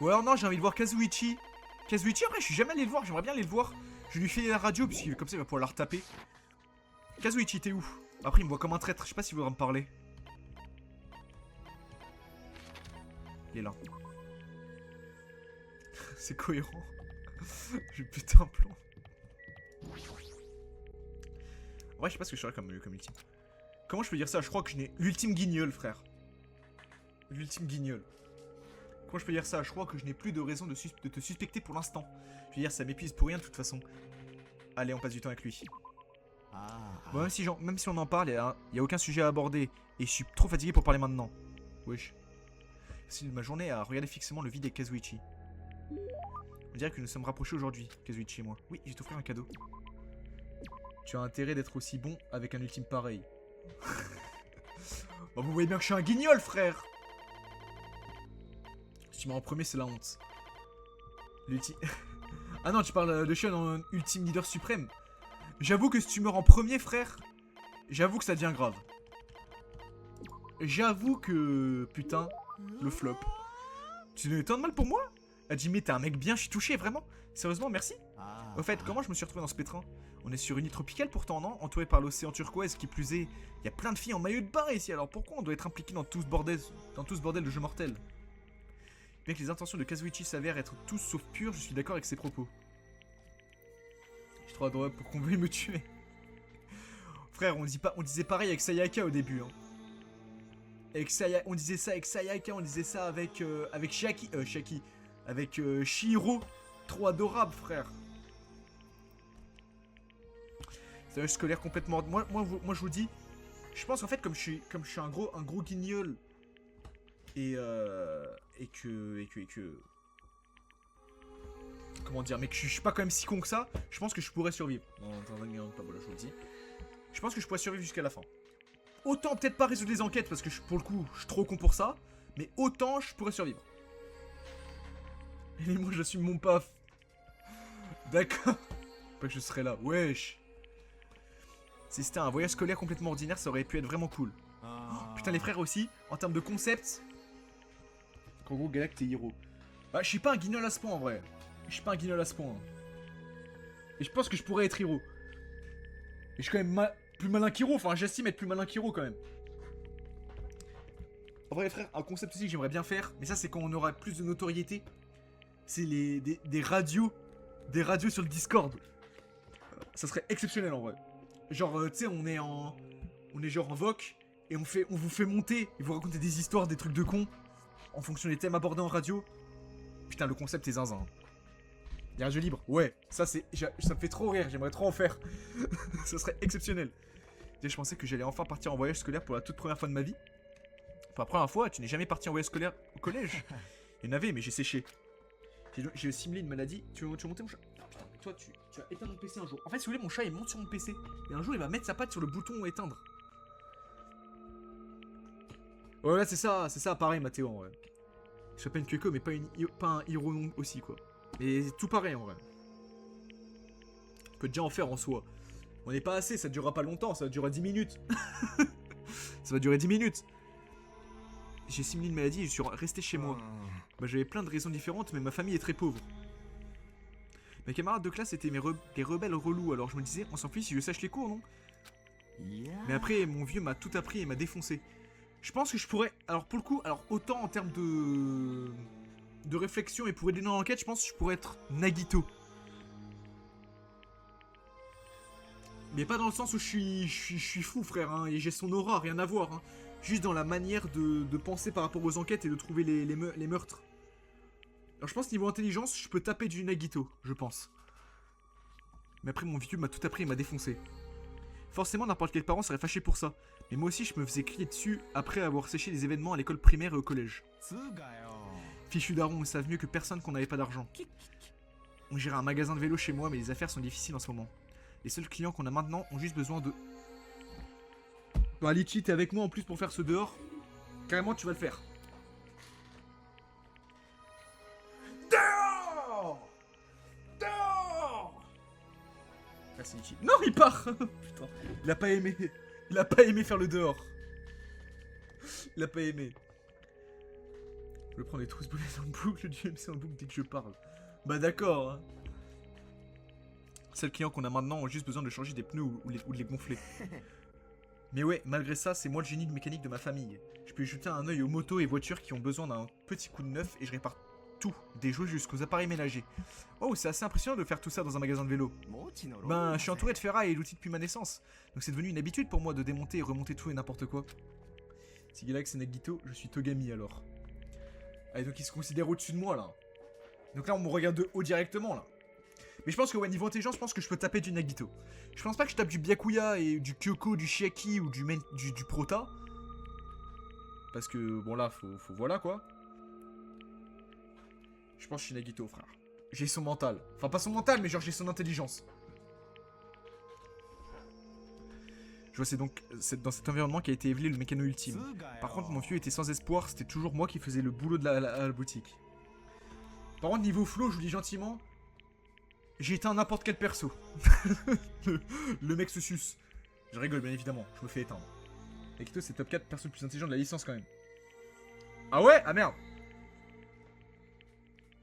Ou alors non, j'ai envie de voir Kazuichi. Kazuichi, en vrai, je suis jamais allé le voir. J'aimerais bien aller le voir. Je lui fais la radio, puisque comme ça, il va pouvoir la retaper. Kazuichi, t'es où? Après, il me voit comme un traître. Je sais pas s'il voudra me parler. Il est là. C'est cohérent. J'ai putain de plan. En vrai, je sais pas ce que je ferais comme ultime. Comment je peux dire ça? Je crois que je n'ai... L'ultime guignol, frère. L'ultime guignol. Comment je peux dire ça? Je crois que je n'ai plus de raison de te suspecter pour l'instant. Je veux dire, ça m'épuise pour rien de toute façon. Allez, on passe du temps avec lui. Bon, même si on en parle, il n'y a aucun sujet à aborder. Et je suis trop fatigué pour parler maintenant. Wesh. C'est ma journée à regarder fixement le vide avec Kazuichi. On dirait que nous sommes rapprochés aujourd'hui, Kazuichi et moi. Oui, je vais t'offrir un cadeau. Tu as intérêt d'être aussi bon avec un ultime pareil. Bon, vous voyez bien que je suis un guignol, frère. Si tu mets en premier, c'est la honte. L'ultime... Ah non, tu parles de Sean en ultime leader suprême. J'avoue que si tu meurs en premier, frère, j'avoue que ça devient grave. J'avoue que... Putain, le flop. Tu donnes tant de mal pour moi? Hajime, t'es un mec bien, je suis touché, vraiment. Sérieusement, merci. Au fait, comment je me suis retrouvé dans ce pétrin? On est sur une île tropicale pourtant, non? Entouré par l'océan turquoise, qui plus est, il y a plein de filles en maillot de bain ici, alors pourquoi on doit être impliqué dans tout ce bordel de jeu mortel? Bien que les intentions de Kazuichi s'avèrent être tous sauf pures, je suis d'accord avec ses propos. Je suis trop adorable pour qu'on veuille me tuer. Frère, on disait pareil avec Sayaka au début. Hein. On disait ça avec Sayaka, on disait ça avec Chiaki. Avec Shihiro. Trop adorable, frère. C'est un scolaire complètement... Moi, je vous dis, je pense qu'en fait, comme je suis un gros guignol, et que... Comment dire, mais que je suis pas quand même si con que ça, je pense que je pourrais survivre. Non, voilà, je vous le dis. Je pense que je pourrais survivre jusqu'à la fin. Autant peut-être pas résoudre les enquêtes, parce que pour le coup, je suis trop con pour ça, mais autant je pourrais survivre. Et moi, j'assume mon paf. D'accord. Pas que je serais là. Wesh. Si c'était un voyage scolaire complètement ordinaire, ça aurait pu être vraiment cool. Oh, putain, les frères aussi, en termes de concept. En gros, Galacte et Hiro. Bah, je suis pas un guignol à ce point en vrai. Je suis pas un guignol à ce point. Et je pense que je pourrais être Hiro. Et je suis quand même plus malin qu'Hiro. Enfin, j'estime être plus malin qu'Hiro quand même. En vrai, les frères, un concept aussi que j'aimerais bien faire, mais ça, c'est quand on aura plus de notoriété. C'est des radios. Des radios sur le Discord. Ça serait exceptionnel en vrai. Genre, tu sais, on est genre en voc. Et on vous fait monter. Et vous raconter des histoires, des trucs de cons. En fonction des thèmes abordés en radio. Putain, le concept est zinzin. Les radios libres, ouais. Ça me fait trop rire. J'aimerais trop en faire. Ça serait exceptionnel. Je pensais que j'allais enfin partir en voyage scolaire pour la toute première fois de ma vie. Pour la première fois, tu n'es jamais parti en voyage scolaire au collège. Il y en avait, mais j'ai séché. J'ai simulé une maladie. Tu veux monter mon chat? Putain, toi, tu vas éteindre mon PC un jour. En fait, si vous voulez, mon chat, il monte sur mon PC. Et un jour, il va mettre sa patte sur le bouton éteindre. Ouais, c'est ça, pareil, Mathéo, en vrai. Je suis pas une Kyoko, mais pas un Hiro non aussi, quoi. Mais tout pareil, en vrai. On peut déjà en faire en soi. On n'est pas assez, ça durera pas longtemps, ça va durer 10 minutes. Ça va durer 10 minutes. J'ai simulé une maladie et je suis resté chez moi. Bah, j'avais plein de raisons différentes, mais ma famille est très pauvre. Mes camarades de classe étaient des rebelles relous, alors je me disais, on s'en fiche si je sèche les cours, non? Mais après, mon vieux m'a tout appris et m'a défoncé. Je pense que je pourrais... Alors pour le coup, autant en termes de réflexion et pour aider dans l'enquête, je pense que je pourrais être Nagito. Mais pas dans le sens où je suis fou, frère, hein, et j'ai son aura, rien à voir. Hein. Juste dans la manière de penser par rapport aux enquêtes et de trouver les meurtres. Alors je pense niveau intelligence, je peux taper du Nagito, je pense. Mais après mon vieux m'a tout appris et m'a défoncé. Forcément n'importe quel parent serait fâché pour ça. Mais moi aussi je me faisais crier dessus après avoir séché les événements à l'école primaire et au collège. Fichu daron, ils savent mieux que personne qu'on n'avait pas d'argent. On gère un magasin de vélo chez moi mais les affaires sont difficiles en ce moment. Les seuls clients qu'on a maintenant ont juste besoin de... Bah Litchi, t'es avec moi en plus pour faire ce dehors. Carrément tu vas le faire. Dehors. Dehors. Merci Litchi. Non il part. Putain, il a pas aimé. Il a pas aimé faire le dehors. Il a pas aimé. Je prends des trousses boulets en boucle, du MC en boucle dès que je parle. Bah d'accord. Hein. Seuls clients qu'on a maintenant ont juste besoin de changer des pneus ou de les gonfler. Mais ouais, malgré ça, c'est moi le génie de mécanique de ma famille. Je peux jeter un œil aux motos et voitures qui ont besoin d'un petit coup de neuf et je répare tout, des jouets jusqu'aux appareils ménagers. Oh, c'est assez impressionnant de faire tout ça dans un magasin de vélo. Ben, je suis entouré de ferraille et d'outils depuis ma naissance. Donc c'est devenu une habitude pour moi de démonter et remonter tout et n'importe quoi. Si Galax et Nagito, je suis Togami alors. Allez, donc il se considère au-dessus de moi là. Donc là, on me regarde de haut directement là. Mais je pense que ouais, niveau intelligence, je pense que je peux taper du Nagito. Je pense pas que je tape du Byakuya et du Kyoko, du Shiaki ou du Prota. Parce que bon là, faut voilà quoi. Je pense que je suis Nagito, frère. J'ai son mental. Enfin, pas son mental, mais genre j'ai son intelligence. Je vois, c'est donc dans cet environnement qu'a été élevé le mécano ultime. Par contre, mon vieux était sans espoir, c'était toujours moi qui faisais le boulot de la boutique. Par contre, niveau flow, je vous dis gentiment, j'ai éteint n'importe quel perso. le mec se suce. Je rigole, bien évidemment, je me fais éteindre. Nagito, c'est top 4 perso le plus intelligent de la licence quand même. Ah ouais? Ah merde.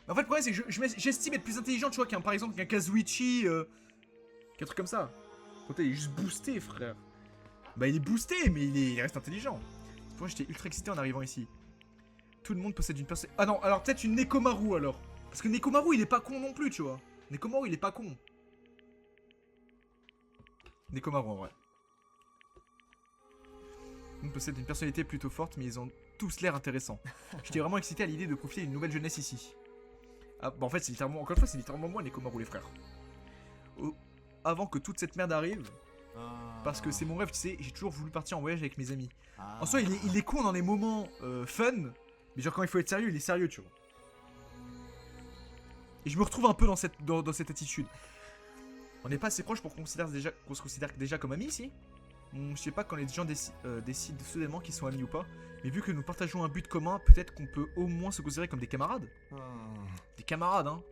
En fait, le problème, c'est que j'estime être plus intelligent, tu vois, par exemple, qu'un Kazuichi, qu'un truc comme ça. Quand il est juste boosté, frère. Bah, il est boosté, mais il reste intelligent. C'est pour ça que j'étais ultra excité en arrivant ici. Tout le monde possède une personne. Ah non, alors peut-être une Nekomaru alors. Parce que Nekomaru, il est pas con non plus, tu vois. Nekomaru, il est pas con. Nekomaru, en vrai. Tout le monde possède une personnalité plutôt forte, mais ils ont tous l'air intéressants. J'étais vraiment excité à l'idée de profiter d'une nouvelle jeunesse ici. Ah, bah en fait, c'est littéralement, encore une fois, c'est littéralement moi, Nekomaru, les frères. Avant que toute cette merde arrive, parce que c'est mon rêve, tu sais, j'ai toujours voulu partir en voyage avec mes amis. En soi, il est con dans les moments fun, mais genre quand il faut être sérieux, il est sérieux, tu vois. Et je me retrouve un peu dans cette attitude. On n'est pas assez proches pour qu'on se considère déjà comme amis ici. Je sais pas quand les gens décident soudainement qu'ils sont amis ou pas, mais vu que nous partageons un but commun, peut-être qu'on peut au moins se considérer comme des camarades. Des camarades, hein.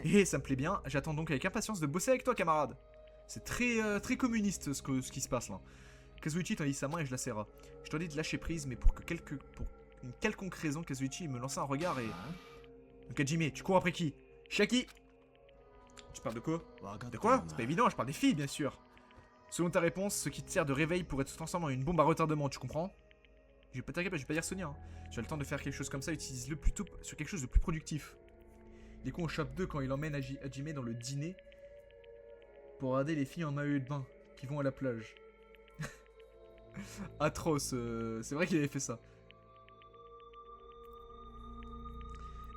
Et ça me plaît bien, j'attends donc avec impatience de bosser avec toi, camarade. C'est très communiste ce qui se passe là. Kazuichi tendit sa main et je la serra. Je dois dire de lâcher prise, mais pour une quelconque raison, Kazuichi me lança un regard et... Donc Hajime, tu cours après qui? Shaki. Tu parles de quoi? De quoi? C'est pas évident, je parle des filles, bien sûr. Selon ta réponse, ce qui te sert de réveil pourrait se transformer en une bombe à retardement, tu comprends? Je vais pas dire Sonia. Hein. Tu as le temps de faire quelque chose comme ça, utilise-le plutôt sur quelque chose de plus productif. Il est con au chope 2 quand il emmène Hajime dans le dîner pour regarder les filles en maillot de bain qui vont à la plage. Atroce, c'est vrai qu'il avait fait ça.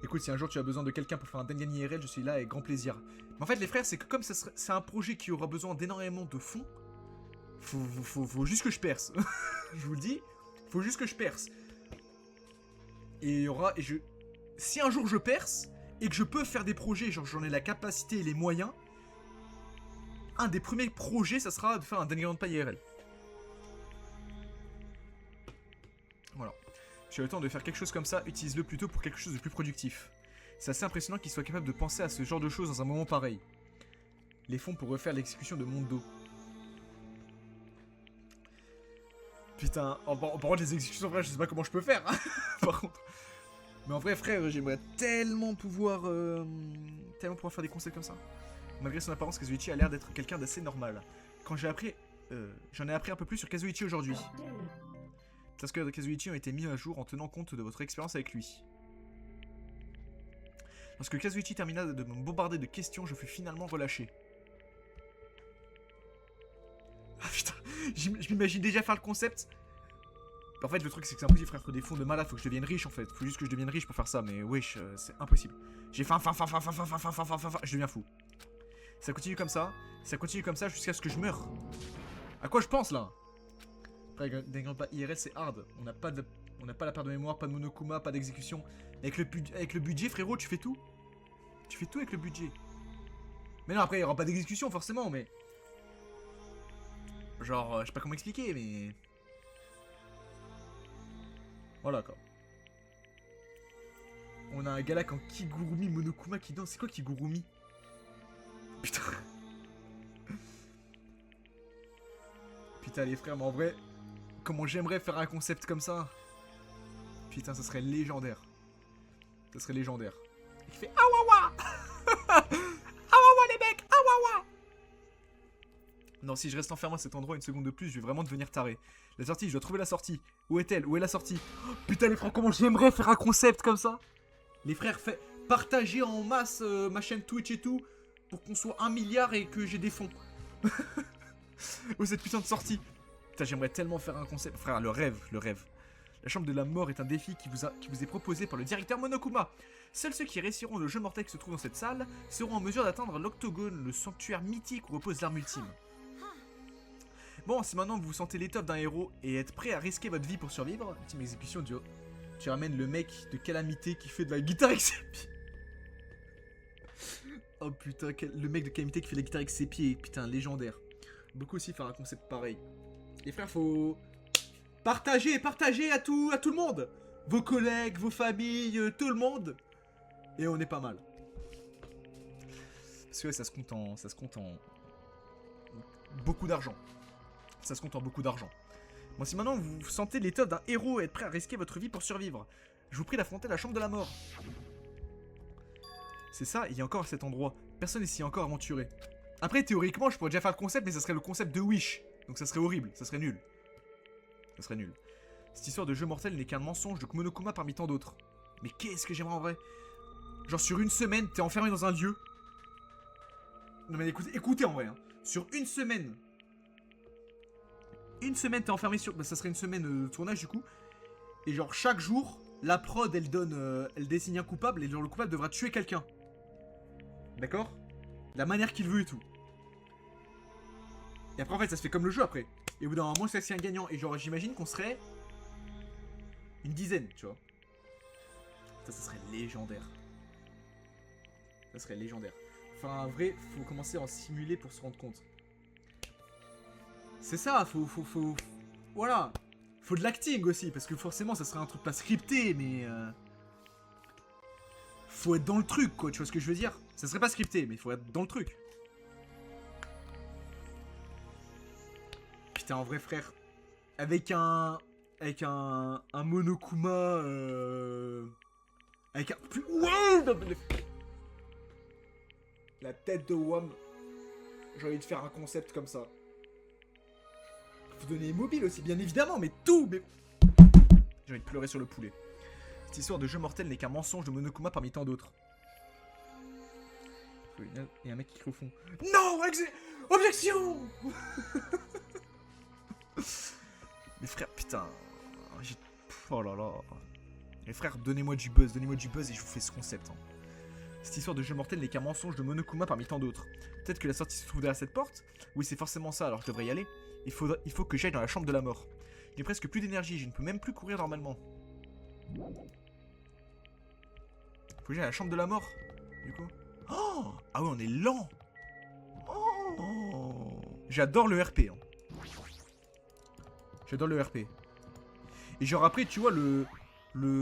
Écoute, si un jour tu as besoin de quelqu'un pour faire un Dengan IRL, je suis là avec grand plaisir. Mais en fait, les frères, c'est que comme c'est un projet qui aura besoin d'énormément de fonds, faut juste que je perce. Je vous le dis, faut juste que je perce. Et si un jour je perce et que je peux faire des projets, genre j'en ai la capacité et les moyens, un des premiers projets, ça sera de faire un Danganronpa IRL. Voilà. Tu as le temps de faire quelque chose comme ça, utilise-le plutôt pour quelque chose de plus productif. C'est assez impressionnant qu'il soit capable de penser à ce genre de choses dans un moment pareil. Les fonds pour refaire l'exécution de Mondo. Putain, par contre les exécutions, frère, je sais pas comment je peux faire. Hein, par contre. Mais en vrai, frère, j'aimerais tellement pouvoir faire des conseils comme ça. Malgré son apparence, Kazuichi a l'air d'être quelqu'un d'assez normal. Quand j'en ai appris un peu plus sur Kazuichi aujourd'hui. Les tasks de Kazuichi ont été mis à jour en tenant compte de votre expérience avec lui. Lorsque Kazuichi termina de me bombarder de questions, je fus finalement relâché. Je m'imagine déjà faire le concept. En fait, le truc, c'est que c'est impossible, frère, que des fonds de malade, faut que je devienne riche, en fait. Faut juste que je devienne riche pour faire ça, mais wesh, c'est impossible. J'ai faim, je deviens fou. Ça continue comme ça jusqu'à ce que je meure. À quoi je pense, là? Après, des grands pas IRL, c'est hard. On n'a pas la perte de mémoire, pas de monokuma, pas d'exécution. Avec le budget, frérot, tu fais tout. Tu fais tout avec le budget. Mais non, après, il n'y aura pas d'exécution, forcément, mais... Genre, je sais pas comment expliquer, mais... Voilà, quoi. On a un gars là en Kigurumi Monokuma qui danse. C'est quoi Kigurumi? Putain. Putain, les frères, mais en vrai... Comment j'aimerais faire un concept comme ça. Putain, ça serait légendaire. Ça serait légendaire. Il fait Awawa. Awawa les mecs, Awawa. Non, si je reste enfermé à cet endroit une seconde de plus, je vais vraiment devenir taré. La sortie, je dois trouver la sortie. Où est-elle? Où est la sortie? Oh, putain, les frères, comment j'aimerais faire un concept comme ça. Les frères, partagez en masse ma chaîne Twitch et tout, pour qu'on soit 1 milliard et que j'ai des fonds. Où est cette putain de sortie? Putain, j'aimerais tellement faire un concept. Frère, le rêve, le rêve. La chambre de la mort est un défi qui vous est proposé par le directeur Monokuma. Seuls ceux qui réussiront le jeu mortel qui se trouve dans cette salle seront en mesure d'atteindre l'Octogone, le sanctuaire mythique où repose l'arme ultime. Bon, si maintenant vous vous sentez l'étoffe d'un héros et êtes prêt à risquer votre vie pour survivre, ultime exécution du... Tu ramènes le mec de Calamité qui fait de la guitare avec ses pieds. Oh putain, le mec de Calamité qui fait de la guitare avec ses pieds. Putain, légendaire. Beaucoup aussi faire un concept pareil. Les frères, faut... Partagez à tout le monde. Vos collègues, vos familles, tout le monde. Et on est pas mal. Parce que ouais, ça se compte en beaucoup d'argent. Ça se compte en beaucoup d'argent. Bon, si maintenant vous sentez l'étoffe d'un héros et êtes prêt à risquer votre vie pour survivre, je vous prie d'affronter la chambre de la mort. C'est ça, il y a encore cet endroit. Personne ici encore aventuré. Après, théoriquement, je pourrais déjà faire le concept, mais ça serait le concept de Wish. Donc ça serait horrible, ça serait nul. Ça serait nul. Cette histoire de jeu mortel n'est qu'un mensonge de Monokuma parmi tant d'autres. Mais qu'est-ce que j'aimerais en vrai? Genre sur une semaine, t'es enfermé dans un lieu. Non mais écoutez en vrai, hein. Sur une semaine... Une semaine, t'es enfermé sur... Bah, ça serait une semaine de tournage du coup. Et genre chaque jour, la prod elle donne... elle désigne un coupable et genre le coupable devra tuer quelqu'un. D'accord? La manière qu'il veut et tout. Et après en fait ça se fait comme le jeu après. Et au bout d'un moment c'est un gagnant. Et genre j'imagine qu'on serait... une dizaine, tu vois. Ça serait légendaire. Ça serait légendaire. Enfin en vrai, faut commencer à en simuler pour se rendre compte. C'est ça, faut... Voilà. Faut de l'acting aussi, parce que forcément ça serait un truc pas scripté, mais... Faut être dans le truc, quoi, tu vois ce que je veux dire? Ça serait pas scripté, mais il faut être dans le truc. Putain, en vrai, frère. Avec un Monokuma... Avec un... Ouais, la tête de Wam. J'ai envie de faire un concept comme ça. Faut donner mobile aussi, bien évidemment, mais tout, mais... J'ai envie de pleurer sur le poulet. Cette histoire de jeu mortel n'est qu'un mensonge de Monokuma parmi tant d'autres. Il y a un mec qui crie au fond. Non, objection. Mais frère, putain... Oh là là... Les frères, donnez-moi du buzz et je vous fais ce concept. Hein. Cette histoire de jeu mortel n'est qu'un mensonge de Monokuma parmi tant d'autres. Peut-être que la sortie se trouve derrière cette porte. Oui, c'est forcément ça, alors je devrais y aller. Il faut que j'aille dans la chambre de la mort. J'ai presque plus d'énergie, je ne peux même plus courir normalement. Faut que j'aille à la chambre de la mort, du coup. Oh, ah ouais, on est lent. Oh, j'adore le RP. Hein. J'adore le RP. Et genre après, tu vois,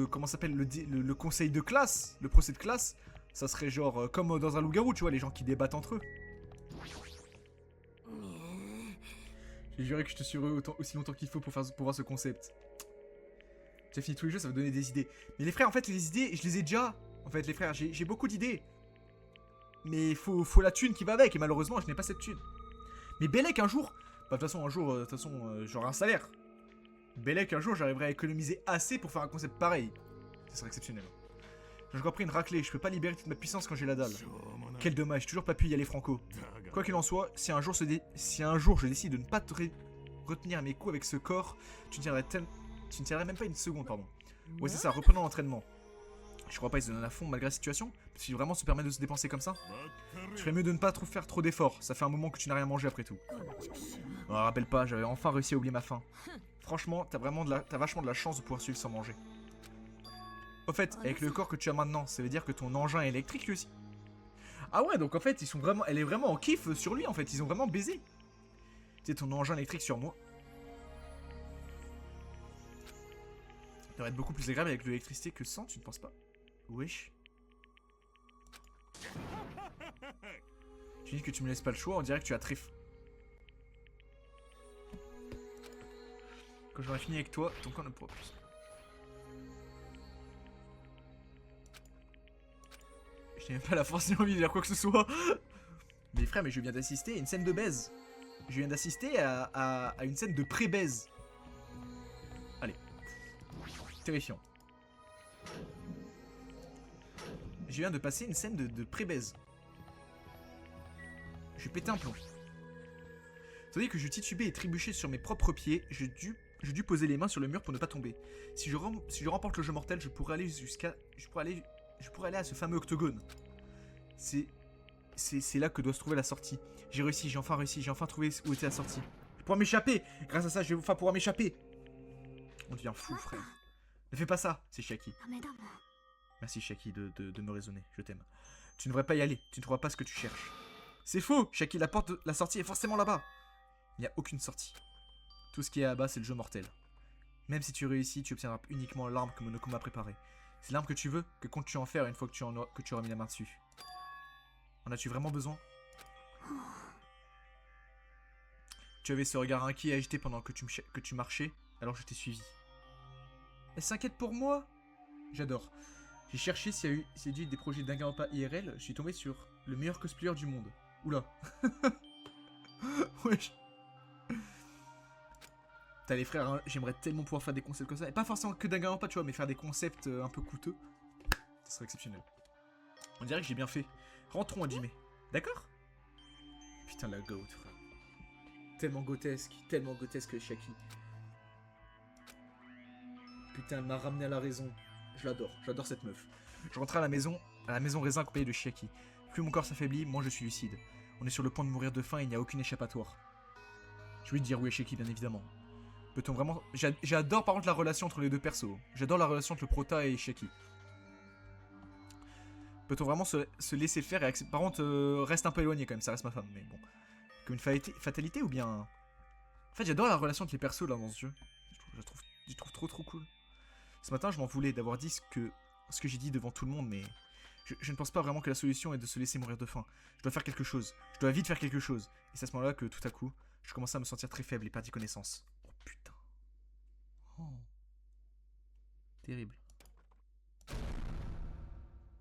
comment ça s'appelle, le conseil de classe, le procès de classe, ça serait genre comme dans un loup-garou, tu vois, les gens qui débattent entre eux. J'ai juré que je te suivrais aussi longtemps qu'il faut pour voir ce concept. J'ai fini tous les jeux, ça va donner des idées. Mais les frères, en fait, les idées, je les ai déjà. En fait, les frères, j'ai beaucoup d'idées. Mais faut la thune qui va avec, et malheureusement, je n'ai pas cette thune. Mais Bellec, un jour... Bah, de toute façon, un jour, j'aurai un salaire. Bellec, un jour, j'arriverai à économiser assez pour faire un concept pareil. Ça serait exceptionnel. J'ai encore pris une raclée, je peux pas libérer toute ma puissance quand j'ai la dalle. Quel dommage, toujours pas pu y aller franco. Quoi qu'il en soit, si un jour je décide de ne pas te retenir mes coups avec ce corps, tu ne tiendrais même pas une seconde, pardon. Ouais, c'est ça, reprenons l'entraînement. Je crois pas qu'ils se donnent à fond malgré la situation. Si vraiment se permet de se dépenser comme ça, tu ferais mieux de ne pas faire trop d'efforts. Ça fait un moment que tu n'as rien mangé après tout. Oh, rappelle pas, j'avais enfin réussi à oublier ma faim. Franchement, t'as vachement de la chance de pouvoir suivre sans manger. Au fait, avec le corps que tu as maintenant, ça veut dire que ton engin est électrique lui aussi. Ah ouais, donc en fait, elle est vraiment en kiff sur lui en fait. Ils ont vraiment baisé. Tu sais, ton engin électrique sur moi. Ça devrait être beaucoup plus agréable avec de l'électricité que sans, tu ne penses pas? Wesh. Je dis que tu me laisses pas le choix, on dirait que tu as très faim. Quand j'aurai fini avec toi, ton corps ne pourra plus. Je n'ai même pas la force ni envie de dire quoi que ce soit. Mais frère, mais je viens d'assister à une scène de baise. Je viens d'assister à une scène de pré-baise. Allez. Terrifiant. Je viens de passer une scène de pré-baise. Je vais péter un plomb. Tandis que je titubais et trébuchais sur mes propres pieds, je dus poser les mains sur le mur pour ne pas tomber. Si je remporte le jeu mortel, je pourrais aller à ce fameux octogone. C'est là que doit se trouver la sortie. J'ai réussi, j'ai enfin trouvé où était la sortie. Je pourrais m'échapper. Grâce à ça, je vais enfin pouvoir m'échapper. On devient fou, frère. Ne fais pas ça, c'est Chiaki. Merci Chiaki de me raisonner, je t'aime. Tu ne devrais pas y aller, tu ne trouveras pas ce que tu cherches. C'est faux, Chiaki, la sortie est forcément là-bas. Il n'y a aucune sortie. Tout ce qui est là-bas, c'est le jeu mortel. Même si tu réussis, tu obtiendras uniquement l'arme que Monoko m'a préparée. C'est l'arme que tu veux, que comptes-tu en faire une fois que tu auras mis la main dessus? En as-tu vraiment besoin? Tu avais ce regard inquiet et agité pendant que tu marchais, alors je t'ai suivi. Elle s'inquiète pour moi? J'adore. J'ai cherché s'il y a eu des projets d'Danganronpa IRL, je suis tombé sur le meilleur cosplayer du monde. Oula. Wesh. T'as les frères, hein, j'aimerais tellement pouvoir faire des concepts comme ça. Et pas forcément que Danganronpa, tu vois, mais faire des concepts un peu coûteux. Ça serait exceptionnel. On dirait que j'ai bien fait. Rentrons à Jimé. D'accord? Putain, la goat, frère. Tellement grotesque Chiaki. Putain, elle m'a ramené à la raison. J'adore cette meuf. Je rentrais à la maison raisin accompagné de Chiaki. Plus mon corps s'affaiblit, moins je suis lucide. On est sur le point de mourir de faim et il n'y a aucune échappatoire. Je vais te dire oui à Chiaki, bien évidemment. Peut-on vraiment... J'adore par contre la relation entre les deux persos. J'adore la relation entre le Prota et Chiaki. Peut-on vraiment se laisser faire et accepter... Par contre, reste un peu éloigné quand même, ça reste ma femme, mais bon. Comme une fatalité ou bien... En fait, j'adore la relation entre les persos là dans ce jeu. Je trouve trop cool. Ce matin, je m'en voulais d'avoir dit ce que j'ai dit devant tout le monde, mais... Je ne pense pas vraiment que la solution est de se laisser mourir de faim. Je dois faire quelque chose. Je dois vite faire quelque chose. Et c'est à ce moment-là que, tout à coup, je commençais à me sentir très faible et perdre connaissance. Oh putain. Oh. Terrible.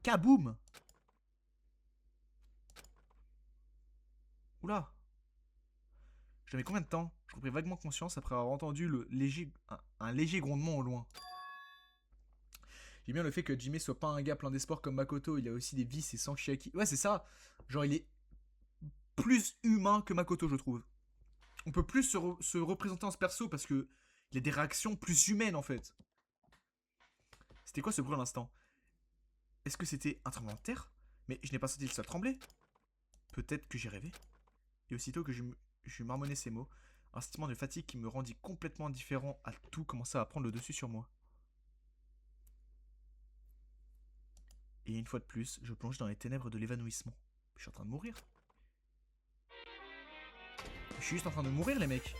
Kaboum! Oula! J'avais combien de temps? Je repris vaguement conscience après avoir entendu un léger grondement au loin. J'aime bien le fait que Jimé soit pas un gars plein d'espoir comme Makoto, il a aussi des vices et sans Chiaki. Ouais, c'est ça. Genre, il est plus humain que Makoto, je trouve. On peut plus se représenter en ce perso parce que il a des réactions plus humaines en fait. C'était quoi ce bruit à l'instant? Est-ce que c'était un tremblement de terre? Mais je n'ai pas senti le sol trembler. Peut-être que j'ai rêvé. Et aussitôt que je marmonnais ces mots, un sentiment de fatigue qui me rendit complètement indifférent à tout commença à prendre le dessus sur moi. Et une fois de plus, je plonge dans les ténèbres de l'évanouissement. Je suis en train de mourir. Je suis juste en train de mourir, les mecs.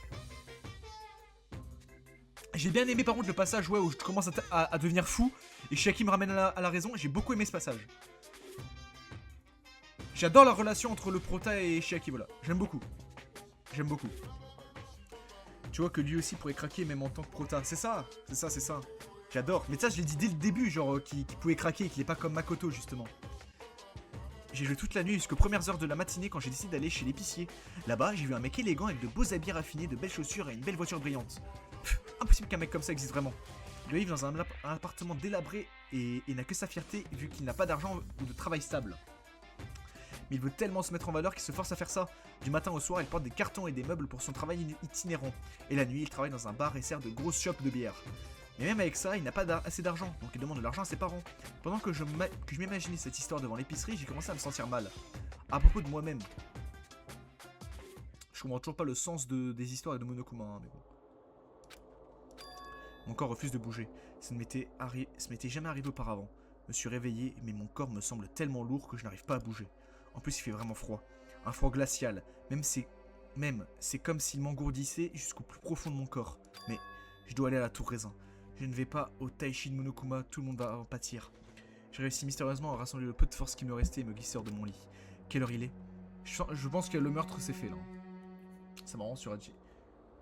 J'ai bien aimé par contre le passage où je commence à devenir fou et Chiaki me ramène à la raison. J'ai beaucoup aimé ce passage. J'adore la relation entre le Prota et Chiaki, voilà. J'aime beaucoup. Tu vois que lui aussi pourrait craquer même en tant que Prota. C'est ça. J'adore. Mais ça, je l'ai dit dès le début, genre qu'il pouvait craquer et qu'il est pas comme Makoto, justement. J'ai joué toute la nuit jusqu'aux premières heures de la matinée quand j'ai décidé d'aller chez l'épicier. Là-bas, j'ai vu un mec élégant avec de beaux habits raffinés, de belles chaussures et une belle voiture brillante. Impossible qu'un mec comme ça existe vraiment. Il doit vivre dans un appartement délabré et n'a que sa fierté vu qu'il n'a pas d'argent ou de travail stable. mais il veut tellement se mettre en valeur qu'il se force à faire ça. Du matin au soir, il porte des cartons et des meubles pour son travail itinérant. Et la nuit, il travaille dans un bar et sert de grosses chopes de bière. Mais même avec ça, il n'a pas assez d'argent, donc il demande de l'argent à ses parents. Pendant que je m'imaginais cette histoire devant l'épicerie, j'ai commencé à me sentir mal. À propos de moi-même. Je comprends toujours pas le sens des histoires de Monokuma, hein, mais bon. Mon corps refuse de bouger. Ça ne m'était jamais arrivé auparavant. Je me suis réveillé, mais mon corps me semble tellement lourd que je n'arrive pas à bouger. En plus, il fait vraiment froid. Un froid glacial. C'est comme s'il m'engourdissait jusqu'au plus profond de mon corps. Mais je dois aller à la tour raisin. Je ne vais pas au Taichi de Monokuma, tout le monde va en pâtir. J'ai réussi mystérieusement à rassembler le peu de force qui me restait et me glisser hors de mon lit. Quelle heure il est? Je pense que le meurtre s'est fait là. C'est marrant sur Haji.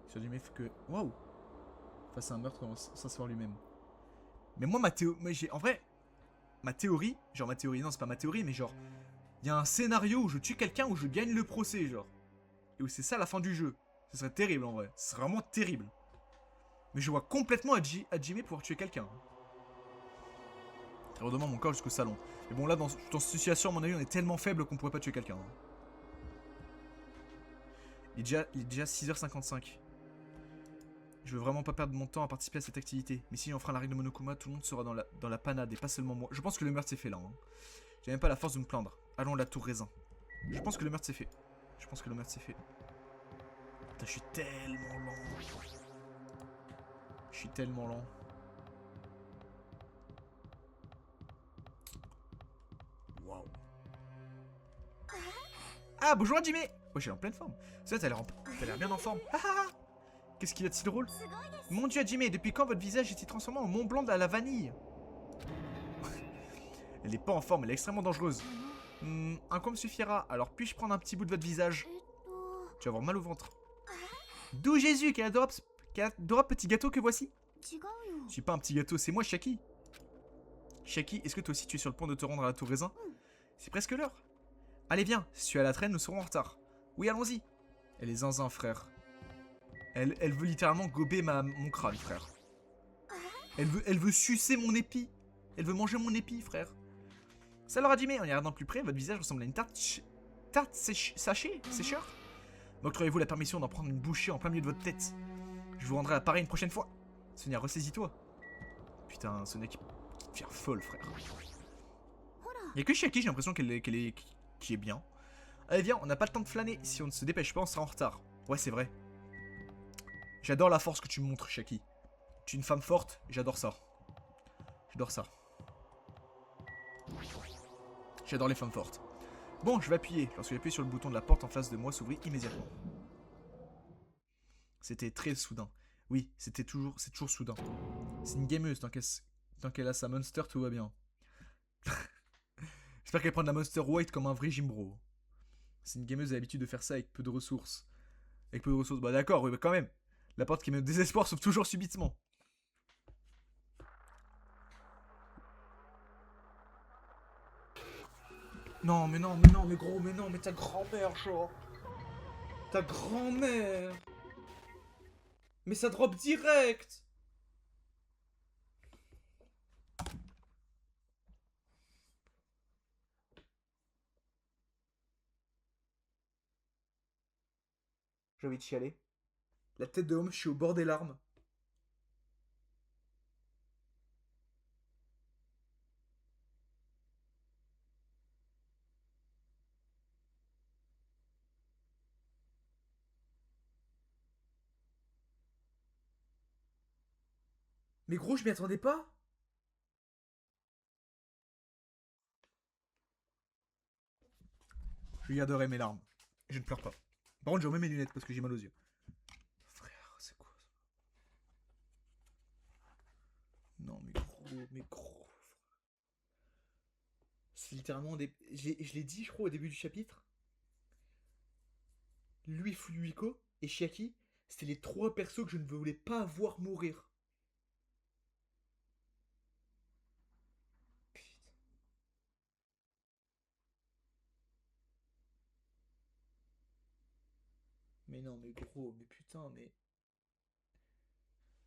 Sur Hajime fait que... Waouh! Face à un meurtre sans savoir lui-même. Mais moi, en vrai, ma théorie... non, c'est pas ma théorie, mais genre... Il y a un scénario où je tue quelqu'un, où je gagne le procès, genre. Et où c'est ça la fin du jeu. Ce serait terrible, en vrai. Ce serait vraiment terrible. Mais je vois complètement Hajime pouvoir tuer quelqu'un. Il redemande mon corps jusqu'au salon. Mais bon, là, dans cette situation, à mon avis, on est tellement faible qu'on pourrait pas tuer quelqu'un. Il est déjà 6h55. Je veux vraiment pas perdre mon temps à participer à cette activité. Mais si on fera la règle de Monokuma, tout le monde sera dans la panade et pas seulement moi. Je pense que le meurtre s'est fait là. Hein. J'ai même pas la force de me plaindre. Allons à la tour raisin. Je pense que le meurtre s'est fait. Putain, je suis tellement lent. Waouh. Ah, bonjour Hajime. Oh, j'ai en pleine forme. Ça, t'as l'air bien en forme. Qu'est-ce qu'il y a de si drôle? Mon dieu, Hajime, depuis quand votre visage est-il transformé en Mont Blanc à la vanille? Elle n'est pas en forme, elle est extrêmement dangereuse. Un coin me suffira, alors puis-je prendre un petit bout de votre visage? Tu vas avoir mal au ventre. D'où Jésus, quel adorable petit gâteau que voici. Je suis pas un petit gâteau, c'est moi, Shaki. Shaki, est-ce que toi aussi tu es sur le point de te rendre à la tour raisin? C'est presque l'heure. Allez, viens, si tu es à la traîne, nous serons en retard. Oui, allons-y. Elle est zinzin, frère. Elle veut littéralement gober mon crâne, frère. Elle veut sucer mon épi. Elle veut manger mon épi, frère. Ça leur a dit, mais en y regardant plus près, votre visage ressemble à une tarte sécheur. M'octroyez-vous la permission d'en prendre une bouchée en plein milieu de votre tête? Je vous rendrai à Paris une prochaine fois. Sonia, ressaisis-toi. Putain, Sonia qui devient folle, frère. Y'a que Shaki, j'ai l'impression qui est bien. Allez, viens, on n'a pas le temps de flâner. Si on ne se dépêche pas, on sera en retard. Ouais, c'est vrai. J'adore la force que tu me montres, Shaki. Tu es une femme forte, j'adore ça. J'adore les femmes fortes. Bon, je vais appuyer. Lorsque j'ai appuyé sur le bouton de la porte en face de moi s'ouvrit immédiatement. C'était très soudain. Oui, c'est toujours soudain. C'est une gameuse, tant qu'elle a sa Monster, tout va bien. J'espère qu'elle prend de la Monster White comme un vrai Jimbro. C'est une gameuse à l'habitude de faire ça avec peu de ressources. Bah d'accord, oui, mais quand même. La porte qui me désespoir s'ouvre toujours subitement. Non, mais gros, mais ta grand-mère, genre. Ta grand-mère. Mais ça drop direct. J'ai envie de chialer. La tête de homme, je suis au bord des larmes. Mais gros, je m'y attendais pas. Je garderai mes larmes. Je ne pleure pas. Par contre, je remets mes lunettes parce que j'ai mal aux yeux. Frère, c'est quoi ça? Non, mais gros. C'est littéralement des. Je l'ai dit, je crois, au début du chapitre. Lui, Fuyuhiko et Chiaki, c'était les trois persos que je ne voulais pas voir mourir. Putain. Mais non, mais gros, mais putain, mais.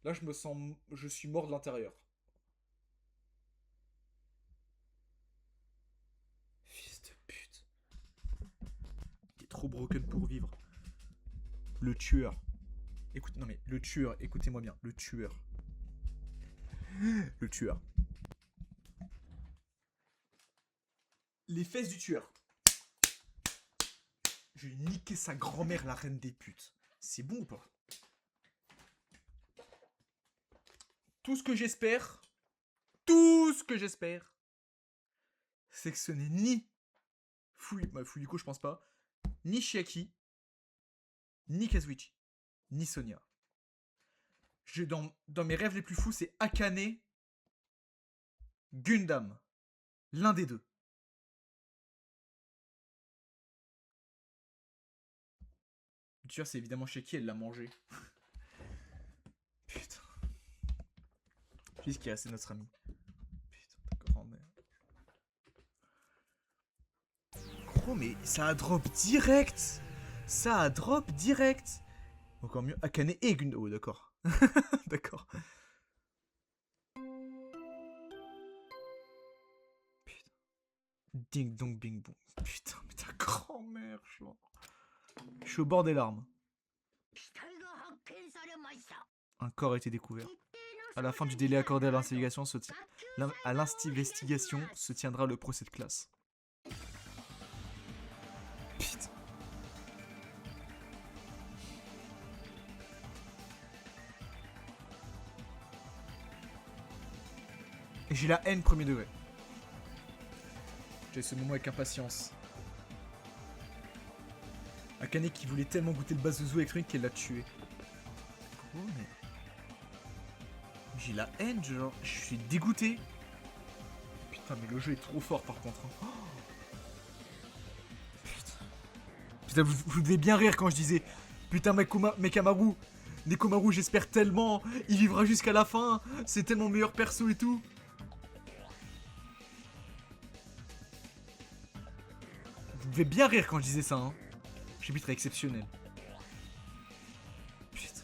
Là, je me sens. Je suis mort de l'intérieur. Fils de pute. trop broken pour vivre. Le tueur. Écoute, non mais le tueur, écoutez-moi bien, le tueur. Le tueur. Les fesses du tueur. Je vais niquer sa grand-mère, la reine des putes. C'est bon ou pas? Tout ce que j'espère, c'est que ce n'est ni Fuyuko, je pense pas, ni Chiaki, ni Kazuichi, ni Sonia. Dans mes rêves les plus fous, c'est Akane, Gundam. L'un des deux. Le tueur, c'est évidemment Chiaki, elle l'a mangé. Putain. Puisqu'il restait notre ami. Putain, ta grand-mère. Gros, mais ça a drop direct. Ça a drop direct. Encore mieux, Akane et Gundam. Oh, d'accord. D'accord. Putain. Ding dong bing bong. Putain, mais ta grand-mère, je suis au bord des larmes. Un corps a été découvert. À la fin du délai accordé à l'investigation se tiendra le procès de classe. Putain. Et j'ai la haine premier degré. J'ai ce moment avec impatience. Akane qui voulait tellement goûter le Bazuzu électronique qu'elle l'a tué. Oh mais... J'ai la haine, genre, je suis dégoûté. Putain, mais le jeu est trop fort par contre. Oh putain, vous devez bien rire quand je disais putain, Mekamaru, Nekomaru, j'espère tellement, il vivra jusqu'à la fin, c'est tellement meilleur perso et tout. Vous devez bien rire quand je disais ça, hein. Chapitre exceptionnel. Putain.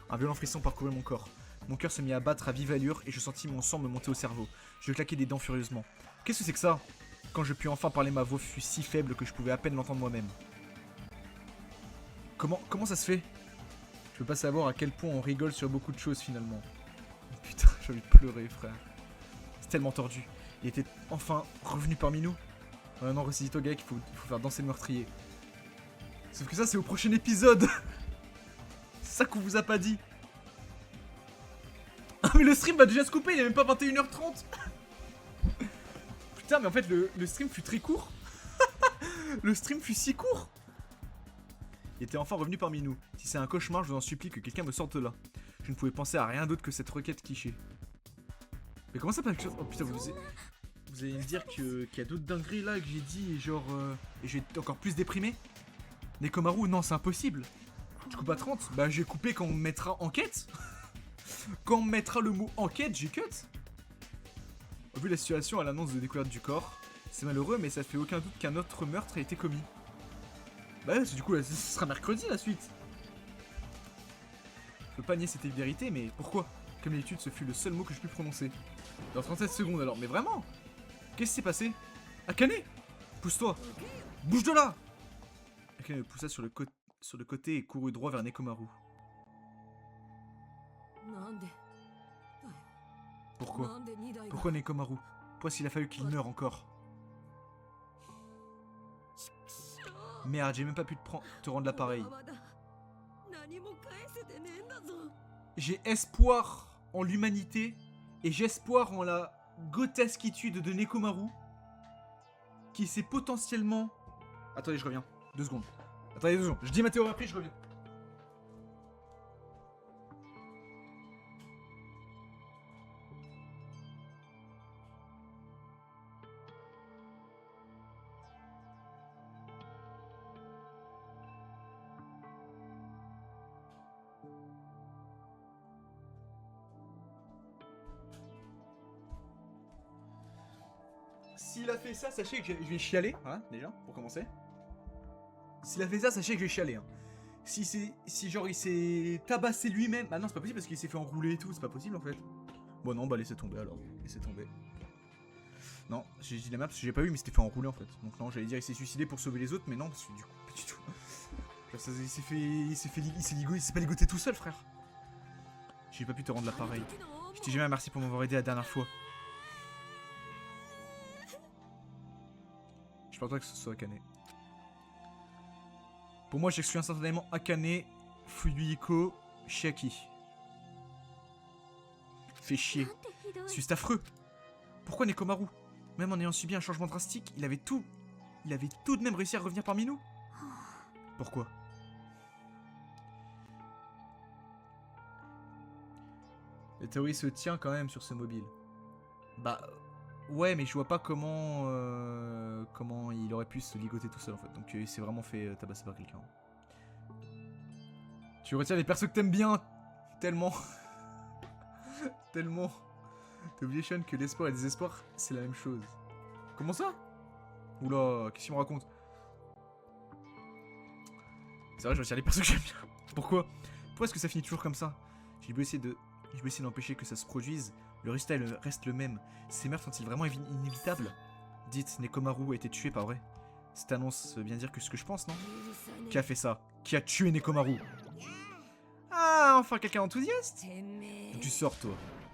Un violent frisson parcourait mon corps. Mon cœur se mit à battre à vive allure et je sentis mon sang me monter au cerveau. Je claquais des dents furieusement. Qu'est-ce que c'est que ça? Quand je pus enfin parler, ma voix fut si faible que je pouvais à peine l'entendre moi-même. Comment ça se fait? Je peux pas savoir à quel point on rigole sur beaucoup de choses finalement. Putain, j'ai envie de pleurer, frère. C'est tellement tordu. Il était enfin revenu parmi nous. Non, ressaisis-toi, gars, qu'il faut faire danser le meurtrier. Sauf que ça, c'est au prochain épisode. C'est ça qu'on vous a pas dit. Ah, mais le stream va déjà se couper, il est même pas 21h30. Putain, mais en fait, le stream fut très court. Le stream fut si court. Il était enfin revenu parmi nous. Si c'est un cauchemar, je vous en supplie que quelqu'un me sorte de là. Je ne pouvais penser à rien d'autre que cette requête cliché. Mais comment ça passe? Oh putain, vous allez me dire qu'il y a d'autres dingueries là que j'ai dit et genre... et je vais être encore plus déprimé? Nekomaru, non, c'est impossible. Je coupe à 30? Bah j'ai coupé quand on me mettra enquête. Quand on me mettra le mot enquête, j'ai cut. Vu la situation à l'annonce de découverte du corps, c'est malheureux mais ça fait aucun doute qu'un autre meurtre a été commis. Bah ouais, du coup là, ce sera mercredi la suite. Je peux pas nier cette vérité, mais pourquoi? Comme d'habitude, ce fut le seul mot que je pus prononcer. Dans 37 secondes alors, mais vraiment? Qu'est-ce qui s'est passé? Akane! Pousse-toi! Bouge de là! Akane me poussa sur le côté et courut droit vers Nekomaru. Pourquoi? Pourquoi Nekomaru? Pourquoi s'il a fallu qu'il meure encore? Merde, j'ai même pas pu te rendre l'appareil. J'ai espoir en l'humanité et j'espoir en la grotesquitude de Nekomaru qui s'est potentiellement... Attendez, je reviens. 2 secondes. Attendez 2 secondes. Je dis ma théorie après, je reviens. S'il a fait ça, sachez que je vais chialer, hein, déjà, pour commencer. S'il a fait ça, sachez que je vais chialer, hein. Si genre il s'est tabassé lui-même... Bah non, c'est pas possible parce qu'il s'est fait enrouler et tout, c'est pas possible en fait. Bon non, bah laissez tomber alors, laissez tomber. Non, j'ai dit la merde parce que j'ai pas vu, mais c'était fait enrouler en fait. Donc non, j'allais dire il s'est suicidé pour sauver les autres, mais non, parce que du coup, pas du tout. Genre, ça, il s'est pas ligoté tout seul, frère. J'ai pas pu te rendre l'appareil. Je t'ai jamais remercié pour m'avoir aidé la dernière fois. Je pense pas que ce soit Akane. Pour moi, j'exclus instantanément Akane, Fuyuhiko, Chiaki. Fait chier. C'est affreux. Pourquoi Nekomaru? Même en ayant subi un changement drastique, il avait tout de même réussi à revenir parmi nous. Pourquoi? La théorie se tient quand même sur ce mobile. Bah ouais, mais je vois pas comment comment il aurait pu se ligoter tout seul en fait. Donc il s'est vraiment fait tabasser par quelqu'un. Tu retiens les persos que t'aimes bien tellement. Tellement. T'as oublié Sean que l'espoir et le désespoir c'est la même chose. Comment ça? Oula, qu'est-ce qu'il me raconte? C'est vrai, je retiens les persos que j'aime bien. Pourquoi? Pourquoi est-ce que ça finit toujours comme ça? J'ai beau essayer d'empêcher que ça se produise. Le résultat reste le même. Ces meurtres sont-ils vraiment inévitables? Dites, Nekomaru a été tué, pas vrai? Cette annonce veut bien dire que ce que je pense, non? Qui a fait ça? Qui a tué Nekomaru? Ah, enfin quelqu'un enthousiaste? Donc tu sors, toi.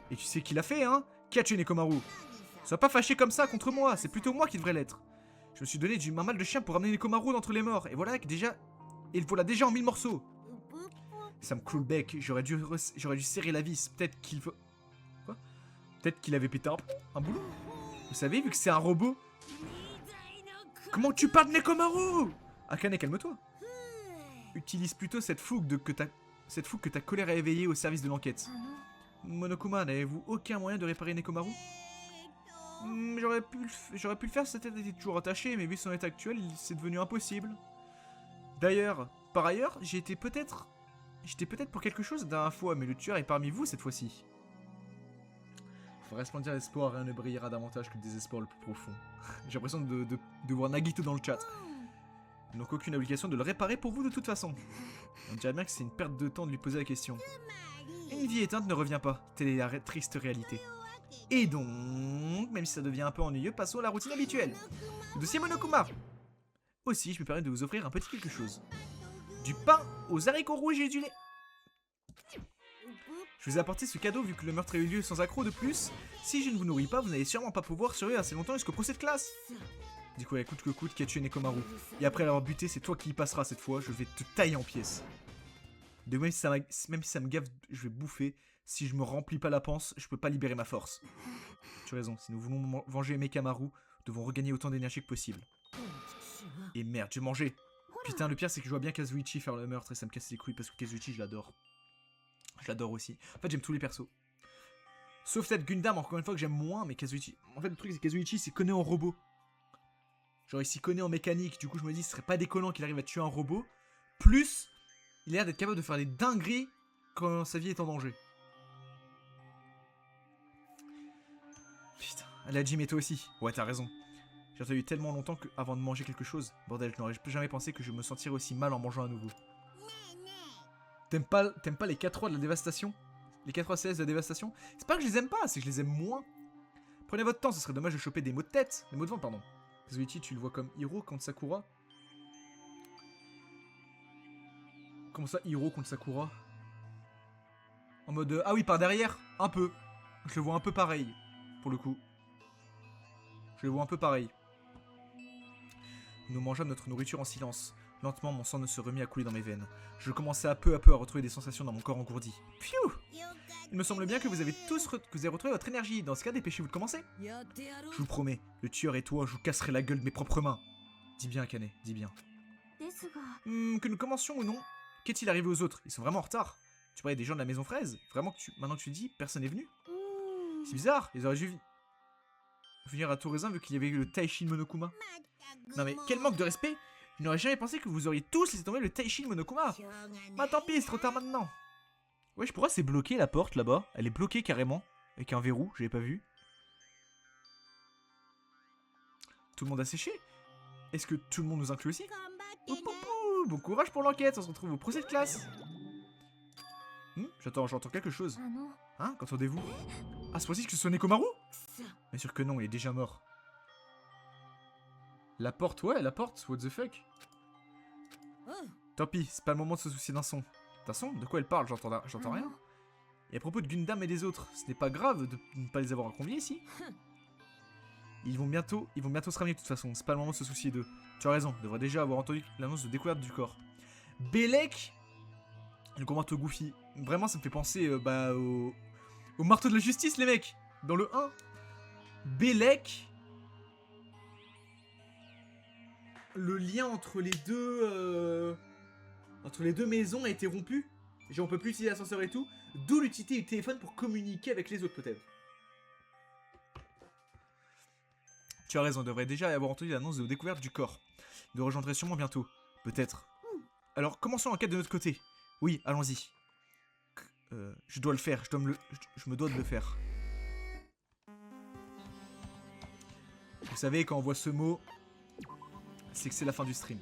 Et tu sais qui l'a fait, hein? Qui a tué Nekomaru? Sois pas fâché comme ça contre moi, c'est plutôt moi qui devrais l'être. Je me suis donné un mal de chien pour ramener Nekomaru d'entre les morts, et voilà déjà en 1000 morceaux. Ça me cloue le bec, j'aurais dû serrer la vis, peut-être qu'il veut... Quoi? Peut-être qu'il avait pété un boulot. Vous savez, vu que c'est un robot... Comment tu parles de Nekomaru? Akane, calme-toi. Utilise plutôt cette fougue que ta colère a éveillée au service de l'enquête. Monokuma, n'avez-vous aucun moyen de réparer Nekomaru? J'aurais pu le faire si sa tête était toujours attachée, mais vu son état actuel, c'est devenu impossible. D'ailleurs, par ailleurs, j'étais peut-être pour quelque chose la dernière fois, mais le tueur est parmi vous cette fois-ci. Faut resplendir l'espoir, rien ne brillera davantage que le désespoir le plus profond. J'ai l'impression de voir Nagito dans le chat. Donc aucune obligation de le réparer pour vous de toute façon. On dirait bien que c'est une perte de temps de lui poser la question. Une vie éteinte ne revient pas, telle est la triste réalité. Et donc, même si ça devient un peu ennuyeux, passons à la routine habituelle. Le dossier Monokuma. Aussi, je me permets de vous offrir un petit quelque chose. Du pain aux haricots rouges et du lait. Je vous ai apporté ce cadeau vu que le meurtre a eu lieu sans accroc. De plus, si je ne vous nourris pas, vous n'allez sûrement pas pouvoir survivre assez longtemps jusqu'au procès de classe. Du coup, coûte que coûte, qui a tué Nekomaru. Et après l'avoir buté, c'est toi qui y passeras cette fois, je vais te tailler en pièces. Même si ça me gaffe, je vais bouffer. Si je me remplis pas la panse, je peux pas libérer ma force. Tu as raison, si nous voulons venger Mekamaru, nous devons regagner autant d'énergie que possible. Et merde, j'ai mangé. Putain, le pire c'est que je vois bien Kazuichi faire le meurtre et ça me casse les couilles parce que Kazuichi, je l'adore. Je l'adore aussi. En fait, j'aime tous les persos. Sauf peut-être Gundam, encore une fois, que j'aime moins, mais Kazuichi... En fait, le truc, c'est que Kazuichi s'y connaît en robot. Genre, il s'y connaît en mécanique. Du coup, je me dis, ce serait pas déconnant qu'il arrive à tuer un robot. Plus, il a l'air d'être capable de faire des dingueries quand sa vie est en danger. Putain, la Jim et toi aussi. Ouais, t'as raison. J'ai attendu tellement longtemps avant de manger quelque chose. Bordel, je n'aurais jamais pensé que je me sentirais aussi mal en mangeant à nouveau. T'aimes pas les 4 rois de la dévastation? Les 4 rois CS de la dévastation? C'est pas que je les aime pas, c'est que je les aime moins. Prenez votre temps, ce serait dommage de choper des maux de tête. Des maux de ventre, pardon. Kazuichi, tu le vois comme Hiro contre Sakura? Comment ça, Hiro contre Sakura? En mode... ah oui, par derrière? Un peu. Je le vois un peu pareil, pour le coup. Je le vois un peu pareil. Nous mangeâmes notre nourriture en silence. Lentement, mon sang ne se remit à couler dans mes veines. Je commençais à peu à retrouver des sensations dans mon corps engourdi. Pfiou! Il me semble bien que vous avez retrouvé votre énergie. Dans ce cas, dépêchez-vous de commencer. Je vous promets, le tueur et toi, je vous casserai la gueule de mes propres mains. Dis bien, Akane, dis bien. Que nous commencions ou non? Qu'est-il arrivé aux autres? Ils sont vraiment en retard. Tu parlais des gens de la maison fraise? Vraiment maintenant que tu dis, personne n'est venu? C'est bizarre, ils auraient dû venir à Touraisin vu qu'il y avait eu le Taishin Monokuma. Non mais, quel manque de respect! Je n'aurais jamais pensé que vous auriez tous laissé tomber le Taishin Monokuma. Bah tant pis, c'est trop tard maintenant. Wesh, pourquoi c'est bloqué la porte là-bas? Elle est bloquée carrément, avec un verrou, je l'ai pas vu. Tout le monde a séché? Est-ce que tout le monde nous inclut aussi? Bon courage pour l'enquête, on se retrouve au procès de classe. J'entends quelque chose. Hein? Qu'entendez-vous? Ah, c'est possible que ce soit Nekomaru? Bien sûr que non, il est déjà mort. La porte, ouais, la porte, what the fuck. Tant pis, c'est pas le moment de se soucier d'un son. D'un son? De quoi elle parle? J'entends rien. Et à propos de Gundam et des autres, ce n'est pas grave de ne pas les avoir conviés ici. Ils vont bientôt se ramener de toute façon, c'est pas le moment de se soucier d'eux. Tu as raison, on devrait déjà avoir entendu l'annonce de découverte du corps. Belek, le gros marteau Goofy. Vraiment, ça me fait penser au marteau de la justice, les mecs. Dans le 1. Belek. Le lien entre les deux maisons a été rompu. Genre, on peut plus utiliser l'ascenseur et tout. D'où l'utilité du téléphone pour communiquer avec les autres, peut-être. Tu as raison, on devrait déjà avoir entendu l'annonce de découverte du corps. Il nous rejoindrait sûrement bientôt. Peut-être. Alors, commençons l'enquête de notre côté. Oui, allons-y. Je dois le faire, je me dois de le faire. Vous savez, quand on voit ce mot, c'est que c'est la fin du stream.